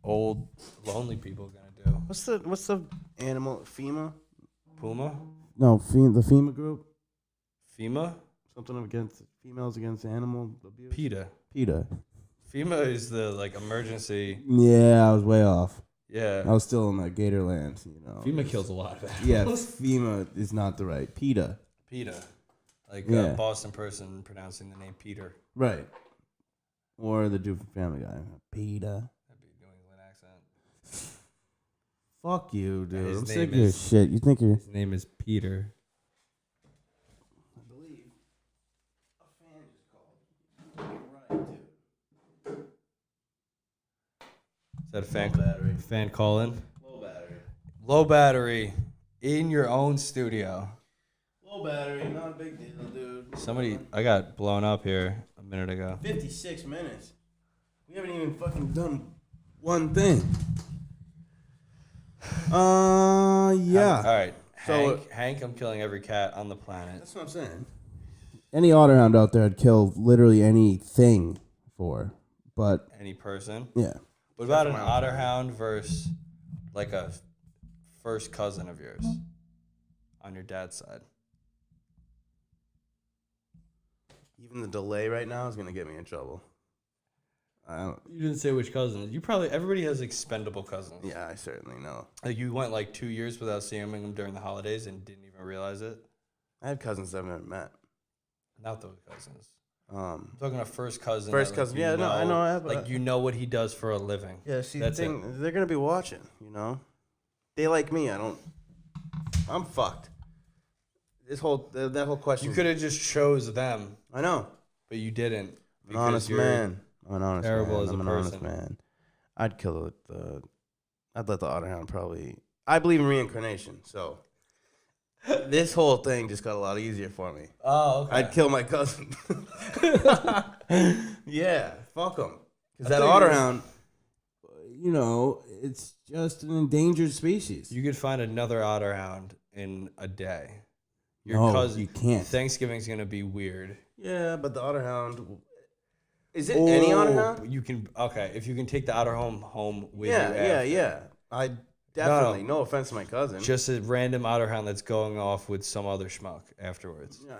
old lonely people gonna do? What's the animal? FEMA? Puma? No, the FEMA group. FEMA? Something against females against animal abuse. PETA. PETA. FEMA is the like emergency. Yeah, I was way off. Yeah. I was still in that Gatorland, you know. FEMA kills a lot of animals. Yeah, FEMA is not the right. PETA. PETA. Like Yeah. a Boston person pronouncing the name Peter. Right. Or the dude from Family Guy. PETA. That'd be a New England accent. Fuck you, dude. his I'm name sick of your is- shit. You think you're... His name is Peter. I believe a fan just called. Right, dude. Is that a fan? Low battery. Fan calling? Low battery. Low battery in your own studio. Low battery, not a big deal, dude. Somebody, I got blown up here a minute ago. 56 minutes. We haven't even fucking done one thing. Yeah. All right. So, Hank, I'm killing every cat on the planet. That's what I'm saying. Any otterhound out there I'd kill literally anything for. But, Any person. yeah. What about an otterhound versus like a first cousin of yours on your dad's side? Even the delay right now is going to get me in trouble. I don't... You didn't say which cousin. You probably, everybody has expendable cousins. Yeah, I certainly know. Like you went like 2 years without seeing them during the holidays and didn't even realize it. I have cousins that I've never met. Not those cousins. I'm talking a first cousin. First that, cousin, you yeah, no, I know. I have, like you know what he does for a living. Yeah, see, That's the thing, they're going to be watching, you know? They like me. I'm fucked. That whole question. You could have just chose them, I know. but you didn't. I'm an honest man. I'm an honest terrible man. as a I'm an person. honest man. I'd kill I'd let the otterhound probably... I believe in reincarnation, so... This whole thing just got a lot easier for me. Oh, okay. I'd kill my cousin. Yeah, fuck him. Because that thought you were- otterhound, you know, it's just an endangered species. You could find another otterhound in a day. Your No, cousin, you can't. Thanksgiving's gonna be weird. Yeah, but the otterhound... Is it any otterhound? You can if you can take the otterhound home with you. Yeah. I definitely, no offense to my cousin. Just a random otterhound that's going off with some other schmuck afterwards. No, man,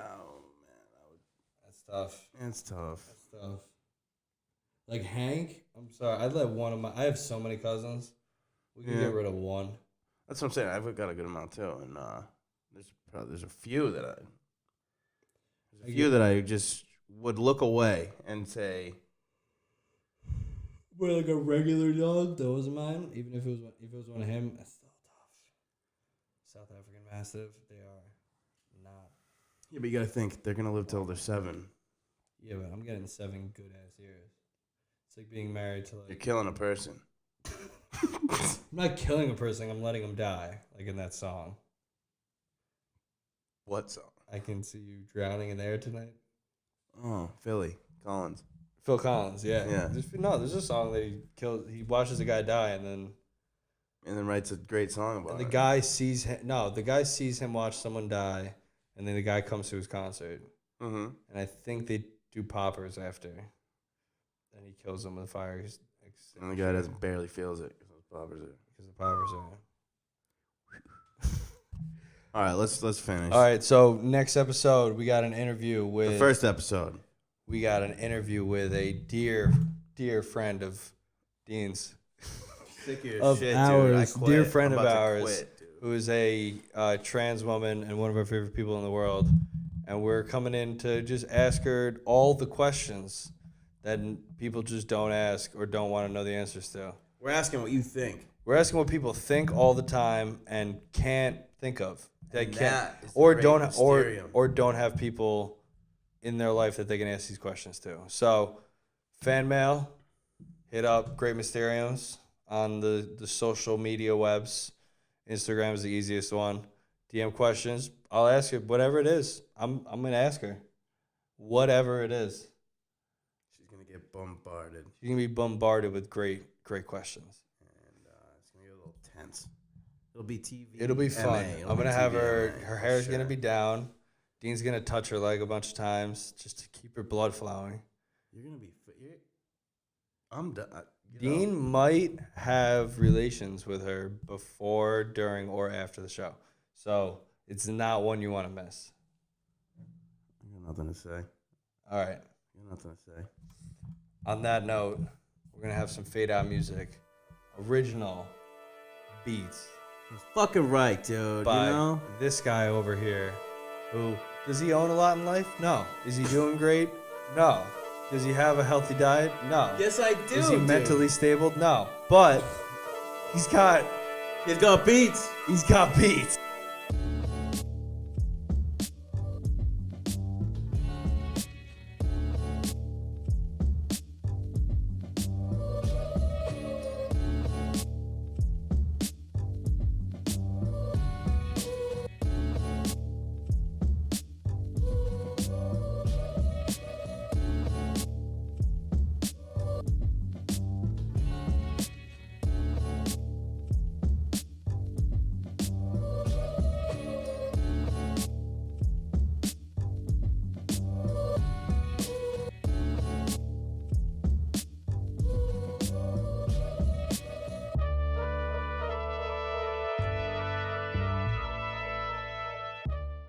That's tough. it's tough. That's tough. Like Hank, I'm sorry, I'd let one of my. I have so many cousins. We can Yeah. get rid of one. That's what I'm saying. I've got a good amount too, and there's a few that I just would look away and say, Well, like a regular dog, that was mine. Even if it was one of him, that's still tough. South African Mastiff, they are not. yeah, but you gotta think they're gonna live till they're 7. Yeah, but I'm getting 7 good ass years. It's like being married to You're like. killing a person. I'm not killing a person. I'm letting them die, like in that song. What song? I can see you drowning in air tonight. Oh, Philly Collins. Phil Collins, yeah. Yeah. There's a song that he watches a guy die and then writes a great song about the it. guy sees him watch someone die, and then the guy comes to his concert. Mm-hmm. And I think they do poppers after. And he kills them with fire. And the guy doesn't barely feels it because the poppers are. Because the poppers are. All right, let's finish. All right, so next episode we got an interview with The first episode. We got an interview with a dear friend of Dean's. Sick of your Of shit, ours, dude. I dear quit. friend I'm of about to ours, quit, dude. who is a trans woman and one of our favorite people in the world. And we're coming in to just ask her all the questions that people just don't ask or don't want to know the answers to. We're asking what you think. We're asking what people think all the time and can't think of. They And can't, that is the or great don't, mysterium. or don't have people in their life that they can ask these questions to. So, fan mail, hit up Great Mysteriums on the social media webs. Instagram is the easiest one. DM questions. I'll ask you whatever it is. I'm gonna ask her whatever it is. She's gonna get bombarded, She's gonna be bombarded with great questions. and it's gonna be a little tense. It'll be TV. It'll be fun. MA. I'm gonna have TV her. MA, Her for hair's sure. gonna be down. Dean's gonna touch her leg a bunch of times just to keep her blood flowing. You're gonna be. I'm done. Dean might have relations with her before, during, or after the show. So it's not one you want to miss. I got nothing to say. All right. I got nothing to say. On that note, we're going to have some fade out music. Original beats That's fucking right, dude. by You know? this guy over here. Who does he own a lot in life? No. Is he doing great? No. Does he have a healthy diet? No. Yes, I do. Is he dude. mentally stable? No. But he's got He's got beats. beats.